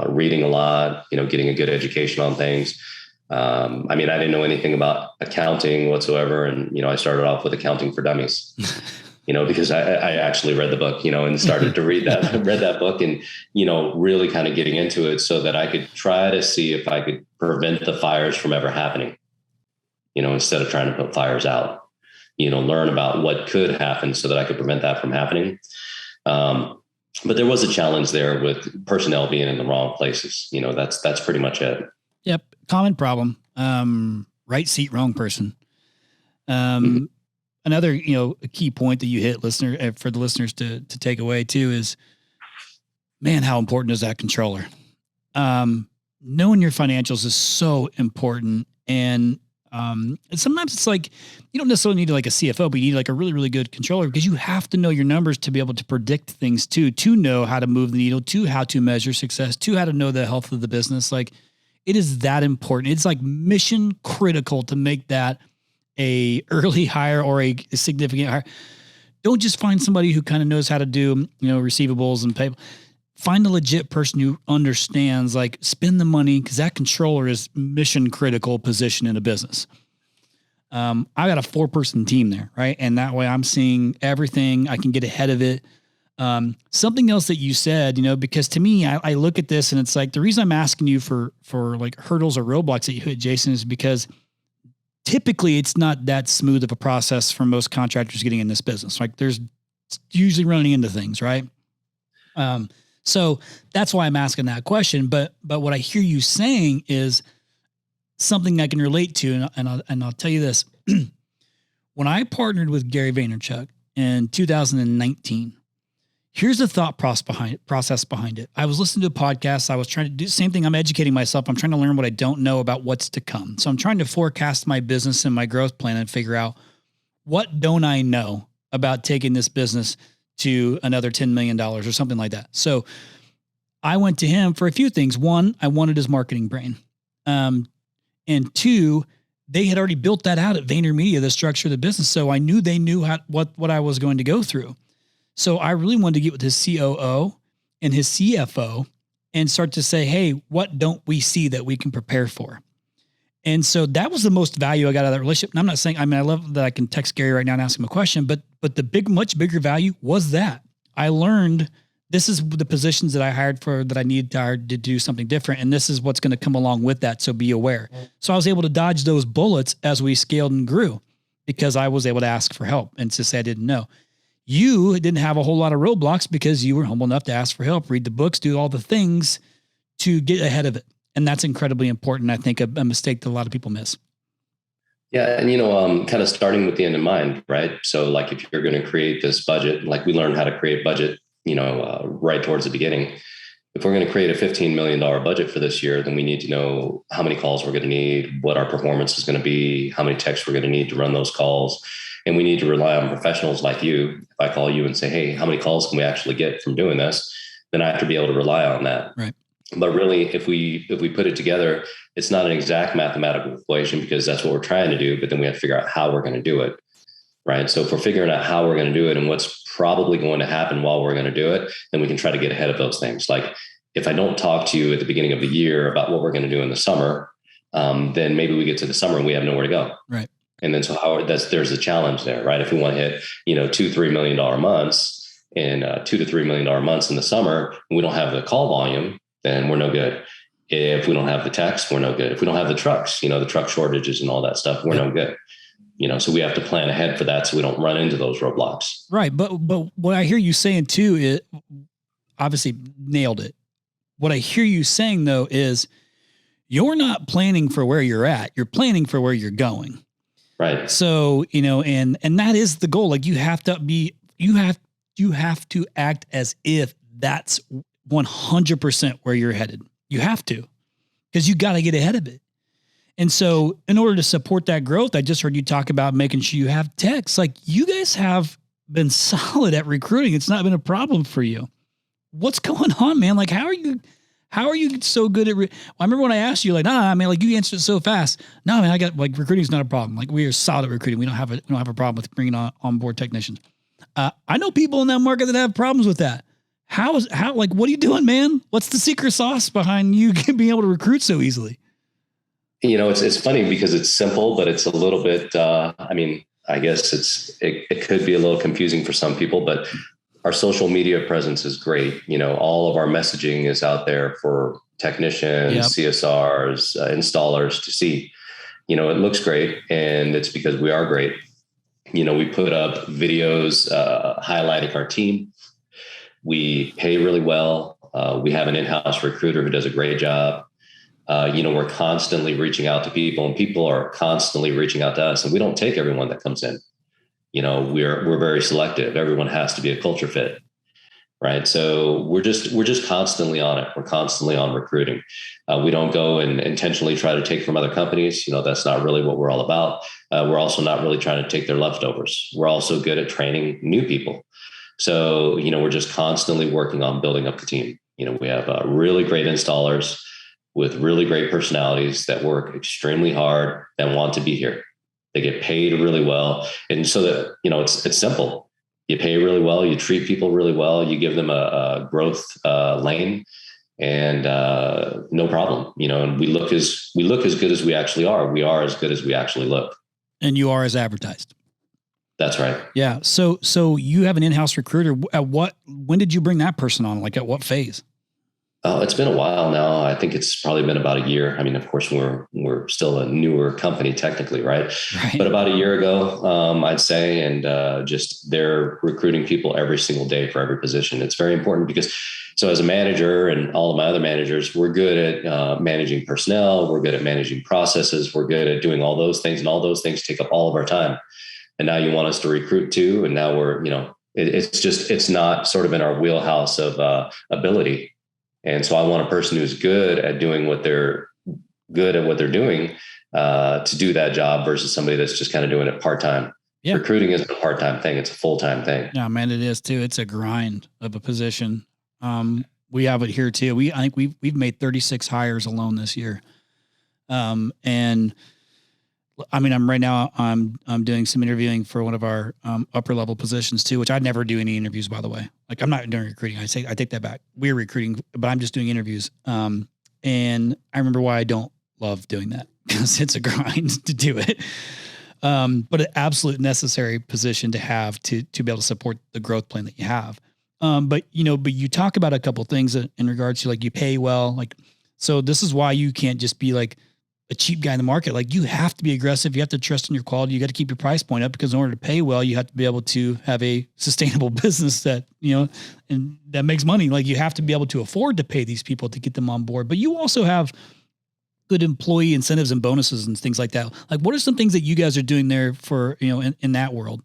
reading a lot, getting a good education on things. I didn't know anything about accounting whatsoever. And, I started off with Accounting for Dummies, because I actually read the book, and started to read that book and, really kind of getting into it so that I could try to see if I could prevent the fires from ever happening, instead of trying to put fires out. Learn about what could happen so that I could prevent that from happening. But there was a challenge there with personnel being in the wrong places. That's pretty much it. Yep. Common problem. Right seat, wrong person. Another, a key point that you hit, for the listeners to take away too, is, man, how important is that controller? Knowing your financials is so important. And sometimes it's like, you don't necessarily need like a CFO, but you need like a really, really good controller, because you have to know your numbers to be able to predict things too, to know how to move the needle, to how to measure success, to how to know the health of the business. Like, it is that important. It's like mission critical to make that a early hire or a significant hire. Don't just find somebody who kind of knows how to do, receivables and pay. Find a legit person who understands, like, spend the money, because that controller is mission critical position in a business. I got a 4-person team there, right? And that way I'm seeing everything. I can get ahead of it. Something else that you said, because to me, I look at this and it's like, the reason I'm asking you for like hurdles or roadblocks that you hit, Jason, is because typically it's not that smooth of a process for most contractors getting in this business. Like, there's usually running into things, right? So that's why I'm asking that question. But what I hear you saying is something I can relate to. And I'll tell you this. When I partnered with Gary Vaynerchuk in 2019, here's the thought process behind it. I was listening to a podcast. I was trying to do the same thing. I'm educating myself. I'm trying to learn what I don't know about what's to come. So I'm trying to forecast my business and my growth plan and figure out, what don't I know about taking this business to another $10 million or something like that. So I went to him for a few things. One, I wanted his marketing brain. And two, they had already built that out at VaynerMedia, the structure of the business. So I knew they knew what I was going to go through. So I really wanted to get with his COO and his CFO and start to say, hey, what don't we see that we can prepare for? And so that was the most value I got out of that relationship. And I'm not saying, I love that I can text Gary right now and ask him a question, but the much bigger value was that I learned this is the positions that I hired for that I needed to hire to do something different. And this is what's going to come along with that. So be aware. So I was able to dodge those bullets as we scaled and grew because I was able to ask for help and to say I didn't know. You didn't have a whole lot of roadblocks because you were humble enough to ask for help, read the books, do all the things to get ahead of it. And that's incredibly important. I think a mistake that a lot of people miss. Yeah. And, kind of starting with the end in mind, right? So like if you're going to create this budget, like we learned how to create budget, right towards the beginning. If we're going to create a $15 million budget for this year, then we need to know how many calls we're going to need, what our performance is going to be, how many texts we're going to need to run those calls. And we need to rely on professionals like you. If I call you and say, hey, how many calls can we actually get from doing this? Then I have to be able to rely on that. Right. But really, if we put it together, it's not an exact mathematical equation because that's what we're trying to do. But then we have to figure out how we're going to do it. Right. So if we're figuring out how we're going to do it and what's probably going to happen while we're going to do it, then we can try to get ahead of those things. Like if I don't talk to you at the beginning of the year about what we're going to do in the summer, then maybe we get to the summer and we have nowhere to go. Right. And then there's a challenge there, right? If we want to hit, $2-3 million months and $2 to $3 million months in the summer, and we don't have the call volume, then we're no good. If we don't have the text, we're no good. If we don't have the trucks, the truck shortages and all that stuff, we're no good. So we have to plan ahead for that so we don't run into those roadblocks. Right. But what I hear you saying too, is obviously nailed it. What I hear you saying though, is you're not planning for where you're at. You're planning for where you're going. Right. So, and that is the goal. Like you have to act as if that's 100% where you're headed. You have to, because you got to get ahead of it. And so in order to support that growth, I just heard you talk about making sure you have techs. Like you guys have been solid at recruiting. It's not been a problem for you. What's going on, man? Like, how are you so good at, I remember when I asked you, like, you answered it so fast. No, man, I got recruiting's not a problem. Like we are solid at recruiting. We don't have a problem with bringing on board technicians. I know people in that market that have problems with that. What are you doing, man? What's the secret sauce behind you being able to recruit so easily? It's funny because it's simple, but it's a little bit, I guess it could be a little confusing for some people, but our social media presence is great. All of our messaging is out there for technicians, yep. CSRs, installers to see. It looks great, and it's because we are great. We put up videos highlighting our team. We pay really well. We have an in-house recruiter who does a great job. We're constantly reaching out to people, and people are constantly reaching out to us, and we don't take everyone that comes in. We're very selective. Everyone has to be a culture fit, right? So we're just constantly on it. We're constantly on recruiting. We don't go and intentionally try to take from other companies. That's not really what we're all about. We're also not really trying to take their leftovers. We're also good at training new people. So, we're just constantly working on building up the team. We have really great installers with really great personalities that work extremely hard and want to be here. They get paid really well. And so that, it's simple. You pay really well, you treat people really well, you give them a growth lane, and no problem. And we look as good as we actually are. We are as good as we actually look. And you are as advertised. That's right. Yeah. So you have an in-house recruiter. When did you bring that person on? Like at what phase? Oh, it's been a while now. I think it's probably been about a year. Of course, we're still a newer company technically, right? But about a year ago, I'd say, and just they're recruiting people every single day for every position. It's very important because, so as a manager and all of my other managers, we're good at managing personnel. We're good at managing processes. We're good at doing all those things, and all those things take up all of our time. And now you want us to recruit too. And now we're, it's not sort of in our wheelhouse of ability. And so I want a person who's good at doing what they're doing to do that job versus somebody that's just kind of doing it part-time. Yeah. Recruiting isn't a part-time thing. It's a full-time thing. Yeah, man, it is too. It's a grind of a position. When We have it here too. I think we've made 36 hires alone this year. And I mean, I'm doing some interviewing for one of our upper level positions too, which I never do any interviews, by the way. Like I'm not doing recruiting. I take that back. We're recruiting, but I'm just doing interviews. And I remember why I don't love doing that, because it's a grind to do it. But an absolute necessary position to have to be able to support the growth plan that you have. But you talk about a couple of things in regards to like you pay well, like, so this is why you can't just be like a cheap guy in the market. Like you have to be aggressive. You have to trust in your quality. You got to keep your price point up, because in order to pay well, you have to be able to have a sustainable business that, and that makes money. Like you have to be able to afford to pay these people to get them on board. But you also have good employee incentives and bonuses and things like that. Like what are some things that you guys are doing there for, in that world?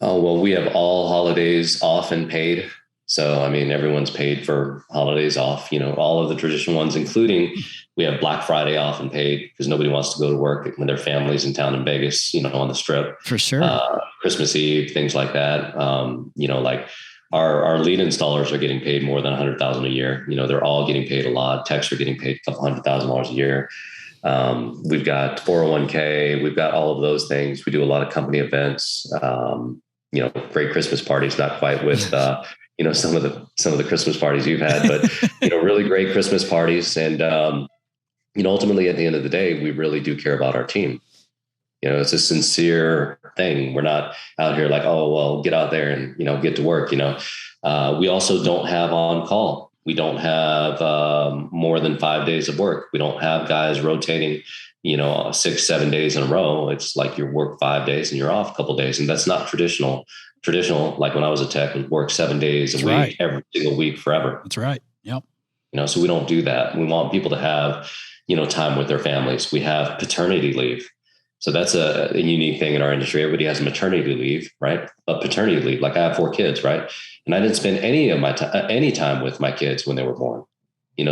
Oh, well, we have all holidays off and paid. So, I mean, everyone's paid for holidays off, all of the traditional ones, including we have Black Friday off and paid, because nobody wants to go to work when their family's in town in Vegas, on the Strip. For sure. Christmas Eve, things like that. Like our lead installers are getting paid more than $100,000 a year. They're all getting paid a lot. Techs are getting paid a couple $100,000 a year. We've got 401k. We've got all of those things. We do a lot of company events. Great Christmas parties, not quite with, some of the Christmas parties you've had, but, really great Christmas parties. And, ultimately at the end of the day, we really do care about our team. It's a sincere thing. We're not out here like, oh, well, get out there and, get to work. We also don't have on call. We don't have more than 5 days of work. We don't have guys rotating, 6-7 days in a row. It's like you work 5 days and you're off a couple of days. And that's not traditional. Traditional, like when I was a tech, would work 7 days a week, every single week forever. That's right. Yep. So we don't do that. We want people to have, time with their families. We have paternity leave. So that's a unique thing in our industry. Everybody has maternity leave, right? But paternity leave, like I have 4 kids, right? And I didn't spend any time with my kids when they were born.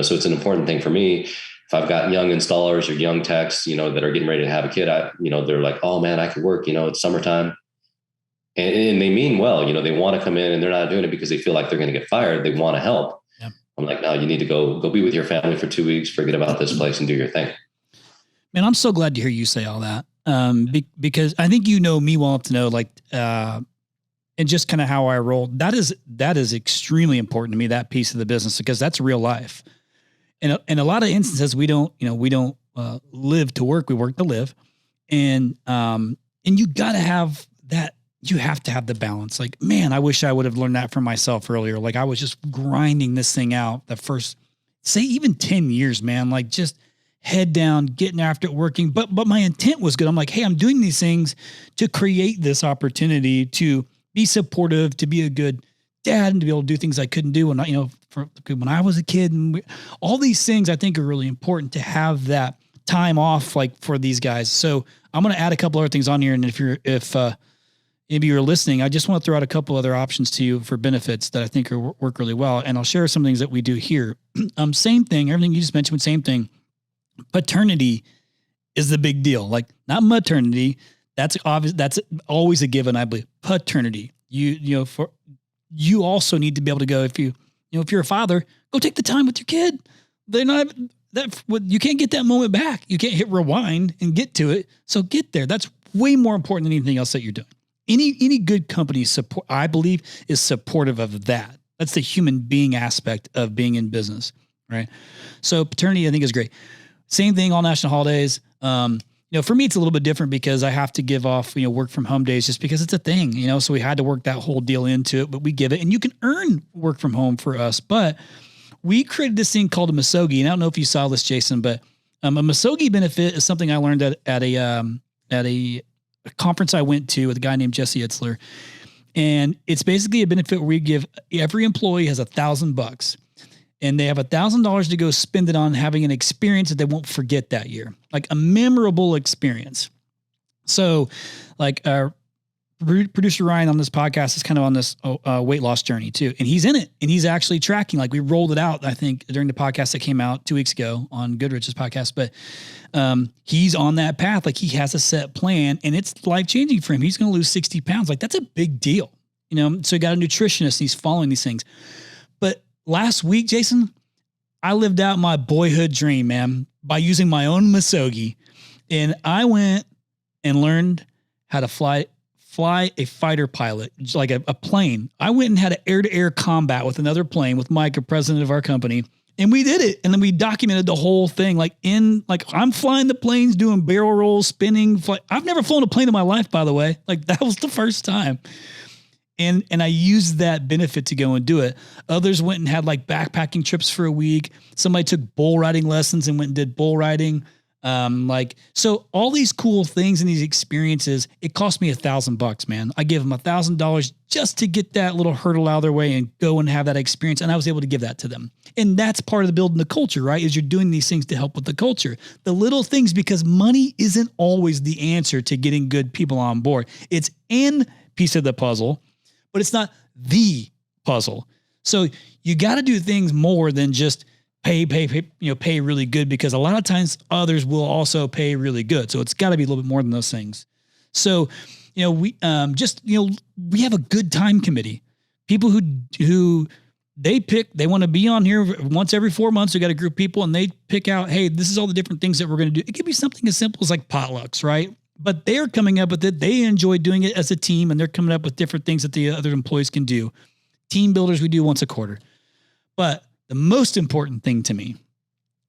So it's an important thing for me. If I've got young installers or young techs, that are getting ready to have a kid, they're like, oh man, I could work, it's summertime. And they mean well, they want to come in, and they're not doing it because they feel like they're going to get fired. They want to help. Yep. I'm like, no, you need to go be with your family for 2 weeks, forget about this place and do your thing. Man, I'm so glad to hear you say all that. Because I think me well enough to know, like, and just kind of how I roll. That is extremely important to me, that piece of the business, because that's real life. And in a lot of instances, we don't live to work. We work to live. And you got to have that. You have to have the balance. Like, man, I wish I would have learned that from myself earlier. Like I was just grinding this thing out the first, say even 10 years, man, like just head down, getting after it, working. But my intent was good. I'm like, hey, I'm doing these things to create this opportunity to be supportive, to be a good dad, and to be able to do things I couldn't do when when I was a kid. And all these things I think are really important to have that time off, like for these guys. So I'm going to add a couple other things on here. And if maybe you're listening, I just want to throw out a couple other options to you for benefits that I think work really well. And I'll share some things that we do here. Same thing, everything you just mentioned, same thing. Paternity is the big deal. Like not maternity. That's obvious. That's always a given, I believe. Paternity. You also need to be able to go, if you're a father, go take the time with your kid. You can't get that moment back. You can't hit rewind and get to it. So get there. That's way more important than anything else that you're doing. Any good company support, I believe, is supportive of that. That's the human being aspect of being in business, right? So paternity, I think, is great. Same thing, all national holidays. For me, it's a little bit different because I have to give off, work from home days just because it's a thing, so we had to work that whole deal into it, but we give it, and you can earn work from home for us. But we created this thing called a Misogi, and I don't know if you saw this, Jason, but a Misogi benefit is something I learned at a conference I went to with a guy named Jesse Itzler. And it's basically a benefit where we give every employee has $1,000 and they have $1,000 to go spend it on having an experience that they won't forget that year, like a memorable experience. So like producer Ryan on this podcast is kind of on this weight loss journey too. And he's in it and he's actually tracking, like we rolled it out, I think during the podcast that came out 2 weeks ago on Goodrich's podcast, but he's on that path. Like he has a set plan and it's life-changing for him. He's going to lose 60 pounds. Like that's a big deal, so he got a nutritionist and he's following these things. But last week, Jason, I lived out my boyhood dream, man, by using my own Misogi. And I went and learned how to fly a fighter pilot, like a plane. I went and had an air-to-air combat with another plane with Mike, a president of our company. And we did it. And then we documented the whole thing. I'm flying the planes, doing barrel rolls, spinning. I've never flown a plane in my life, by the way. Like, that was the first time. And I used that benefit to go and do it. Others went and had like backpacking trips for a week. Somebody took bull riding lessons and went and did bull riding. So all these cool things and these experiences, it cost me $1,000, man. I gave them $1,000 just to get that little hurdle out of their way and go and have that experience. And I was able to give that to them. And that's part of the building the culture, right? Is you're doing these things to help with the culture, the little things, because money isn't always the answer to getting good people on board. It's an piece of the puzzle, but it's not the puzzle. So you got to do things more than just pay really good, because a lot of times others will also pay really good. So it's got to be a little bit more than those things. So, we have a good time committee, people who they want to be on here once every 4 months. We got a group of people and they pick out, hey, this is all the different things that we're going to do. It could be something as simple as like potlucks, right? But they're coming up with it. They enjoy doing it as a team, and they're coming up with different things that the other employees can do. Team builders, we do once a quarter. But the most important thing to me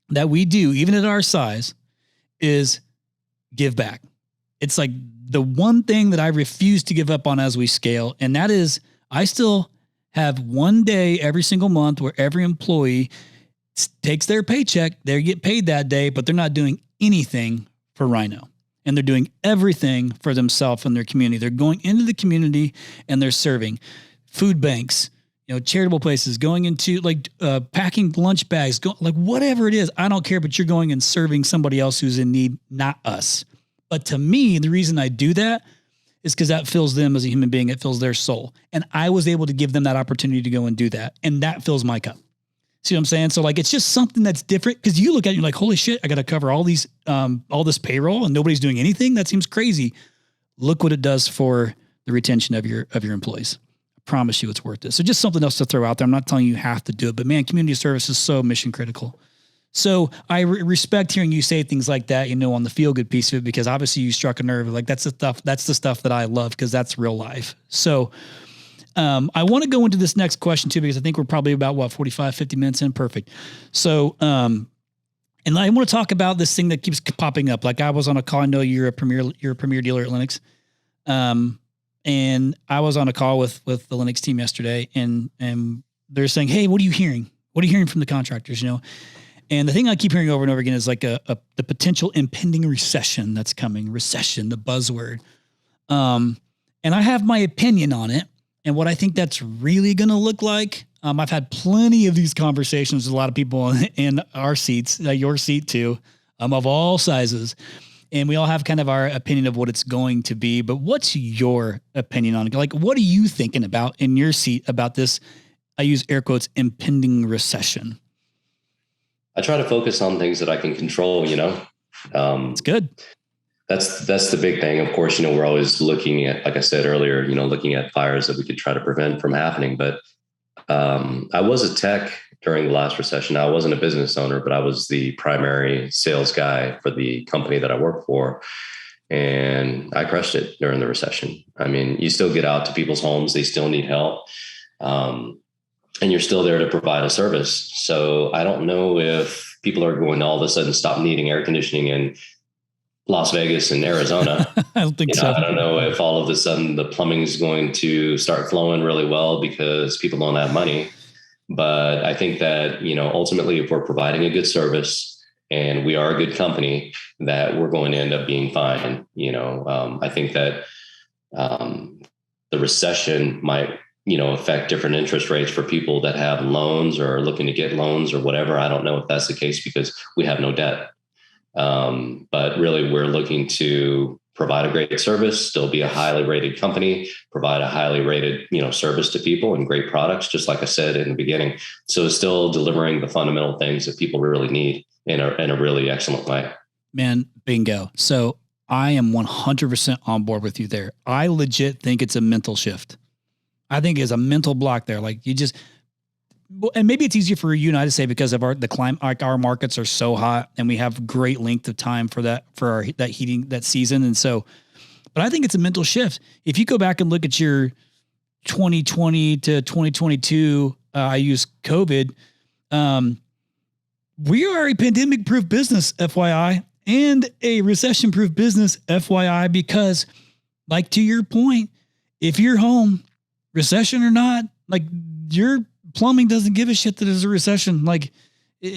that we do, even at our size, is give back. It's like the one thing that I refuse to give up on as we scale. And that is, I still have one day every single month where every employee takes their paycheck. They get paid that day, but they're not doing anything for Rhino. And they're doing everything for themselves and their community. They're going into the community and they're serving food banks, charitable places, going into packing lunch bags, whatever it is, I don't care, but you're going and serving somebody else who's in need, not us. But to me, the reason I do that is because that fills them as a human being. It fills their soul. And I was able to give them that opportunity to go and do that. And that fills my cup. See what I'm saying? So it's just something that's different, because you look at it, you're like, holy shit, I got to cover all this payroll and nobody's doing anything. That seems crazy. Look what it does for the retention of your employees. Promise you it's worth it. So just something else to throw out there. I'm not telling you have to do it, but man, community service is so mission critical. So I respect hearing you say things like that, on the feel good piece of it, because obviously you struck a nerve. Like that's the stuff that I love, because that's real life. So I want to go into this next question too, because I think we're probably about 45, 50 minutes in. Perfect. So, and I want to talk about this thing that keeps popping up. Like I was on a call. I know you're a premier dealer at Lennox. And I was on a call with the Lennox team yesterday, and they're saying, hey, what are you hearing? What are you hearing from the contractors? And the thing I keep hearing over and over again is like the potential impending recession that's coming. Recession, the buzzword. And I have my opinion on it and what I think that's really going to look like. I've had plenty of these conversations with a lot of people in our seats, your seat too, of all sizes. And we all have kind of our opinion of what it's going to be. But what's your opinion on it? Like, what are you thinking about in your seat about this, I use air quotes, impending recession? I try to focus on things that I can control, It's good. That's the big thing. Of course, we're always looking at, like I said earlier, looking at fires that we could try to prevent from happening. But I was a tech during the last recession. I wasn't a business owner, but I was the primary sales guy for the company that I work for. And I crushed it during the recession. I mean, you still get out to people's homes. They still need help. And you're still there to provide a service. So I don't know if people are going to all of a sudden stop needing air conditioning in Las Vegas and Arizona. I don't think so. I don't know if all of a sudden the plumbing is going to start flowing really well because people don't have money. But I think that, ultimately, if we're providing a good service and we are a good company, that we're going to end up being fine. I think that the recession might, affect different interest rates for people that have loans or are looking to get loans or whatever. I don't know if that's the case because we have no debt. But really, we're looking to provide a great service, still be a highly rated company, provide a highly rated, service to people and great products, just like I said in the beginning. So it's still delivering the fundamental things that people really need in a really excellent way. Man, bingo. So I am 100% on board with you there. I legit think it's a mental shift. I think it's a mental block there. Like and maybe it's easier for you and I to say because of the climate, like our markets are so hot and we have great length of time for that, that heating, that season. And so, but I think it's a mental shift. If you go back and look at your 2020 to 2022, I use COVID. We are a pandemic proof business, FYI, and a recession proof business, FYI, because like to your point, if you're home, recession or not, like your plumbing doesn't give a shit that there's a recession, like,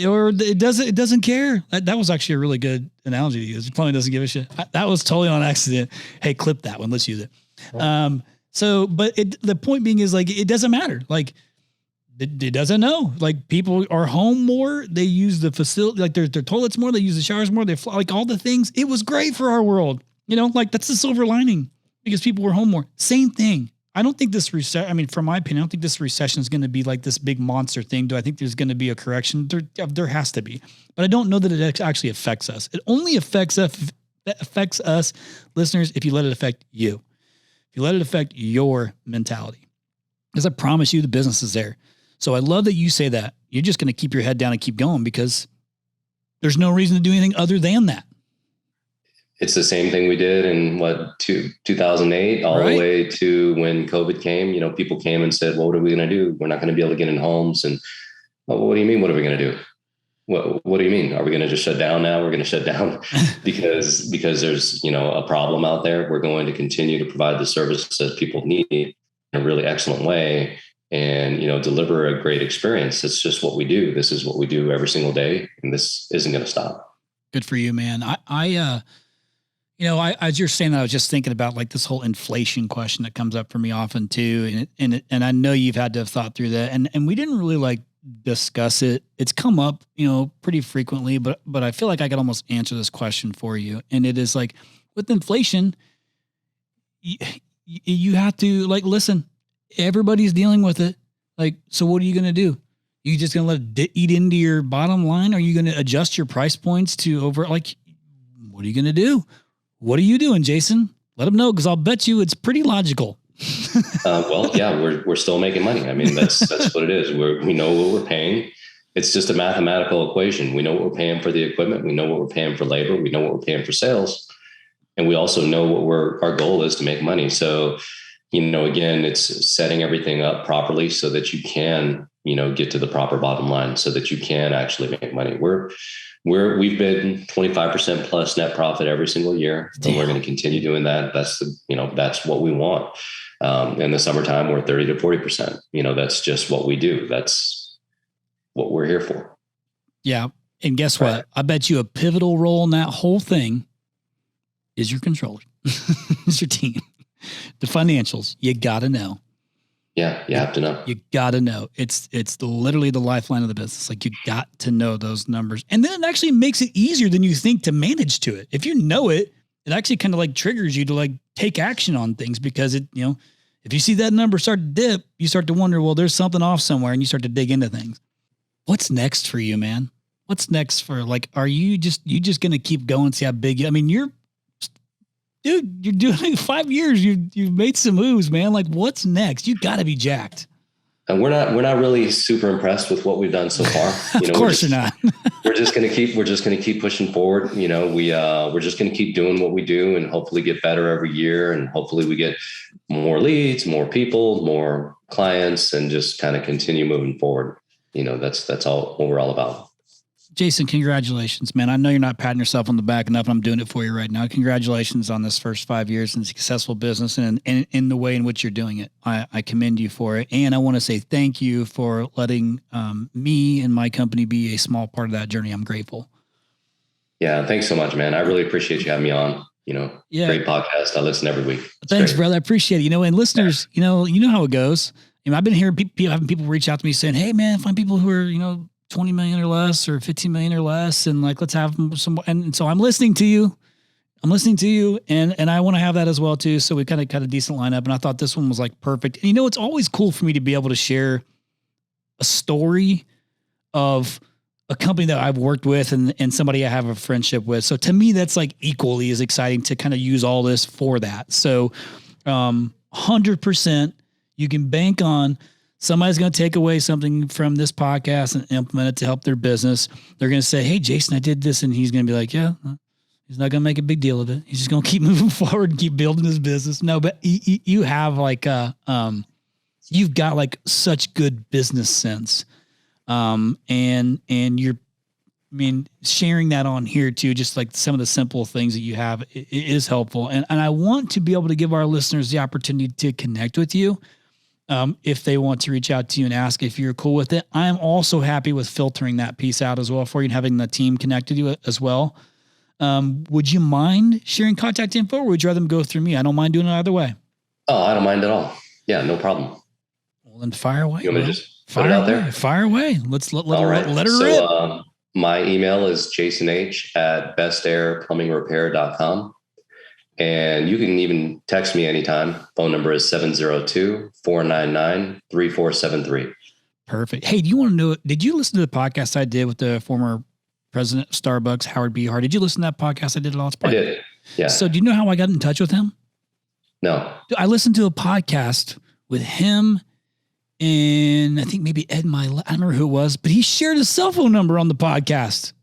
or it doesn't care. That was actually a really good analogy to use. Plumbing doesn't give a shit. That was totally on accident. Hey, clip that one. Let's use it. So, but the point being is like, it doesn't matter. Like it doesn't know, like people are home more. They use the facility, like their toilets more. They use the showers more. They fly, like all the things. It was great for our world. You know, like that's the silver lining because people were home more. Same thing. I don't think this I mean, from my opinion, I don't think this recession is going to be like this big monster thing. Do I think there's going to be a correction? There has to be, but I don't know that it actually affects us. It only affects us listeners if you let it affect you. If you let it affect your mentality, because I promise you the business is there. So I love that you say that. You're just going to keep your head down and keep going because there's no reason to do anything other than that. It's the same thing we did in 2008, all the way to when COVID came. You know, people came and said, well, what are we going to do? We're not going to be able to get in homes. And well, what do you mean? What are we going to do? What do you mean? Are we going to just shut down now? We're going to shut down because there's, you know, a problem out there. We're going to continue to provide the services that people need in a really excellent way and, you know, deliver a great experience. It's just what we do. This is what we do every single day. And this isn't going to stop. Good for you, man. You know, as you're saying that, I was just thinking about like this whole inflation question that comes up for me often too. And I know you've had to have thought through that and we didn't really like discuss it. It's come up, you know, pretty frequently, but I feel like I could almost answer this question for you. And it is like with inflation, you have to like, listen, everybody's dealing with it. Like, so what are you going to do? You just going to let it eat into your bottom line? Are you going to adjust your price points to over, like, what are you going to do? What are you doing, Jason? Let them know, because I'll bet you it's pretty logical. Well, yeah, we're still making money. I mean, that's what it is. We know what we're paying. It's just a mathematical equation. We know what we're paying for the equipment. We know what we're paying for labor. We know what we're paying for sales. And we also know what our goal is to make money. So, you know, again, it's setting everything up properly so that you can, you know, get to the proper bottom line so that you can actually make money. We've been 25% plus net profit every single year. And we're going to continue doing that. That's what we want. In the summertime, we're 30 to 40%. You know, that's just what we do. That's what we're here for. Yeah. And guess what? I bet you a pivotal role in that whole thing is your controller. It's your team. The financials. You got to know. Yeah, you have to know. You got to know. It's literally the lifeline of the business. Like you got to know those numbers. And then it actually makes it easier than you think to manage to it. If you know it, it actually kind of like triggers you to like take action on things because it, you know, if you see that number start to dip, you start to wonder, well, there's something off somewhere and you start to dig into things. What's next for you, man? What's next for like, are you just going to keep going, see how big I mean, you're doing 5 years. You've made some moves, man. Like what's next? You gotta be jacked. And we're not really super impressed with what we've done so far. Of course you're not. we're just going to keep pushing forward. You know, we're just going to keep doing what we do and hopefully get better every year. And hopefully we get more leads, more people, more clients, and just kind of continue moving forward. You know, that's all what we're all about. Jason, congratulations, man. I know you're not patting yourself on the back enough, and I'm doing it for you right now. Congratulations on this first 5 years in successful business and in the way in which you're doing it. I commend you for it. And I want to say thank you for letting me and my company be a small part of that journey. I'm grateful. Yeah. Thanks so much, man. I really appreciate you having me on. You know, Great podcast. I listen every week. Thanks, brother. I appreciate it. You know, and listeners, you know how it goes. You know, I've been hearing having people reach out to me saying, hey, man, find people who are, you know, 20 million or less or 15 million or less. And like, let's have some, and so I'm listening to you and I want to have that as well too. So we kind of got a decent lineup and I thought this one was like perfect. And you know, it's always cool for me to be able to share a story of a company that I've worked with and somebody I have a friendship with. So to me, that's like equally as exciting to kind of use all this for that. So 100% you can bank on somebody's going to take away something from this podcast and implement it to help their business. They're going to say, hey, Jason, I did this. And he's going to be like, yeah, he's not going to make a big deal of it. He's just going to keep moving forward and keep building his business. No, but you have like you've got like such good business sense. And you're, sharing that on here too, just like some of the simple things that you have, it is helpful. And I want to be able to give our listeners the opportunity to connect with you. If they want to reach out to you and ask if you're cool with it. I'm also happy with filtering that piece out as well for you and having the team connect with you as well. Would you mind sharing contact info, or would you rather them go through me? I don't mind doing it either way. Oh, I don't mind at all. Yeah, no problem. Well, then fire away. You want me to just put it out there? Fire away. Let her rip. My email is jasonh@bestairplumbingrepair.com. And you can even text me anytime. Phone number is 702-499-3473. Perfect. Hey, do you want to know, did you listen to the podcast I did with the former president of Starbucks, Howard B. Hart? Did you listen to that podcast I did at Lost Park? I did. Yeah. So do you know how I got in touch with him? No. I listened to a podcast with him and I think maybe Ed Milet. I don't remember who it was, but he shared his cell phone number on the podcast.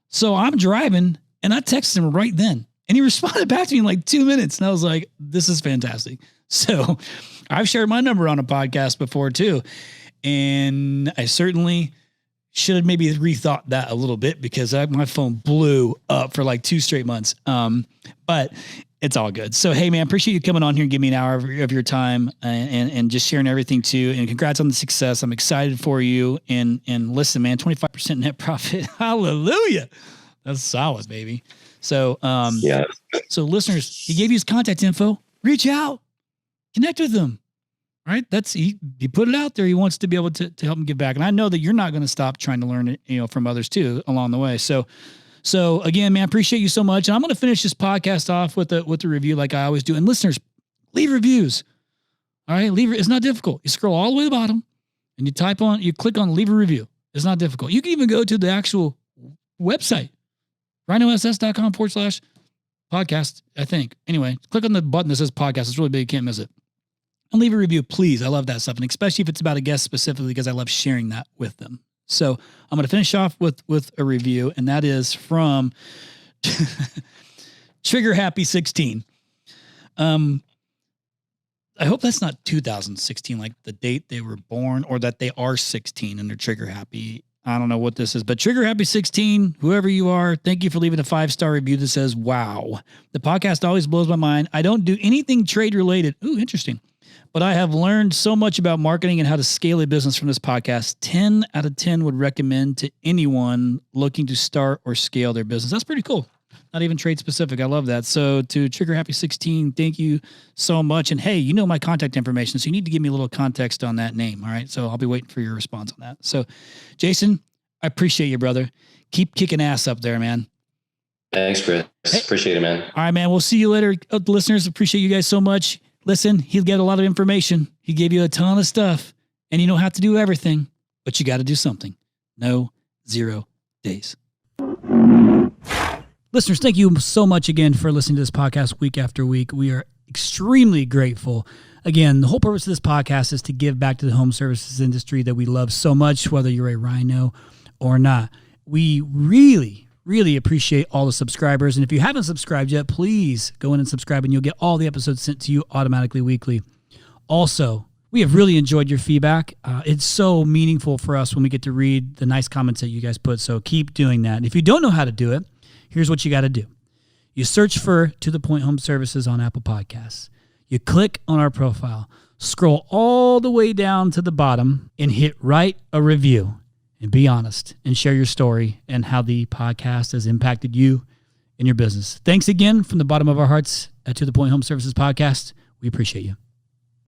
So I'm driving and I texted him right then. And he responded back to me in like 2 minutes. And I was like, this is fantastic. So I've shared my number on a podcast before too. And I certainly should have maybe rethought that a little bit because my phone blew up for like 2 straight months. But it's all good. So, hey man, appreciate you coming on here and giving me an hour of your time and just sharing everything too. And congrats on the success. I'm excited for you. And listen, man, 25% net profit. Hallelujah. That's solid, baby. So, yeah. So listeners, he gave you his contact info, reach out, connect with him, right? He put it out there. He wants to be able to help him give back. And I know that you're not going to stop trying to learn it, from others too, along the way. So again, man, I appreciate you so much. And I'm going to finish this podcast off with a review like I always do. And listeners, leave reviews. All right. It's not difficult. You scroll all the way to the bottom and you click on leave a review. It's not difficult. You can even go to the actual website. rhinoss.com/podcast, I think. Anyway, click on the button that says podcast. It's really big. You can't miss it. And leave a review, please. I love that stuff. And especially if it's about a guest specifically, because I love sharing that with them. So I'm going to finish off with a review, and that is from Trigger Happy 16. I hope that's not 2016, like the date they were born, or that they are 16 and they're trigger happy. I don't know what this is, but Trigger Happy 16, whoever you are, thank you for leaving a 5-star review that says, wow, the podcast always blows my mind. I don't do anything trade related. Ooh, interesting. But I have learned so much about marketing and how to scale a business from this podcast. 10 out of 10 would recommend to anyone looking to start or scale their business. That's pretty cool. Not even trade specific. I love that. So to Trigger Happy 16, thank you so much. And hey, you know my contact information, so you need to give me a little context on that name. All right. So I'll be waiting for your response on that. So Jason, I appreciate you, brother. Keep kicking ass up there, man. Thanks, Chris. Hey. Appreciate it, man. All right, man. We'll see you later. Listeners, appreciate you guys so much. Listen, he'll get a lot of information. He gave you a ton of stuff, and you don't have to do everything, but you got to do something. No 0 days. Listeners, thank you so much again for listening to this podcast week after week. We are extremely grateful. Again, the whole purpose of this podcast is to give back to the home services industry that we love so much, whether you're a Rhino or not. We really, really appreciate all the subscribers. And if you haven't subscribed yet, please go in and subscribe and you'll get all the episodes sent to you automatically weekly. Also, we have really enjoyed your feedback. It's so meaningful for us when we get to read the nice comments that you guys put. So keep doing that. And if you don't know how to do it, here's what you got to do. You search for To The Point Home Services on Apple Podcasts. You click on our profile, scroll all the way down to the bottom and hit write a review. And be honest and share your story and how the podcast has impacted you and your business. Thanks again from the bottom of our hearts at To The Point Home Services Podcast. We appreciate you.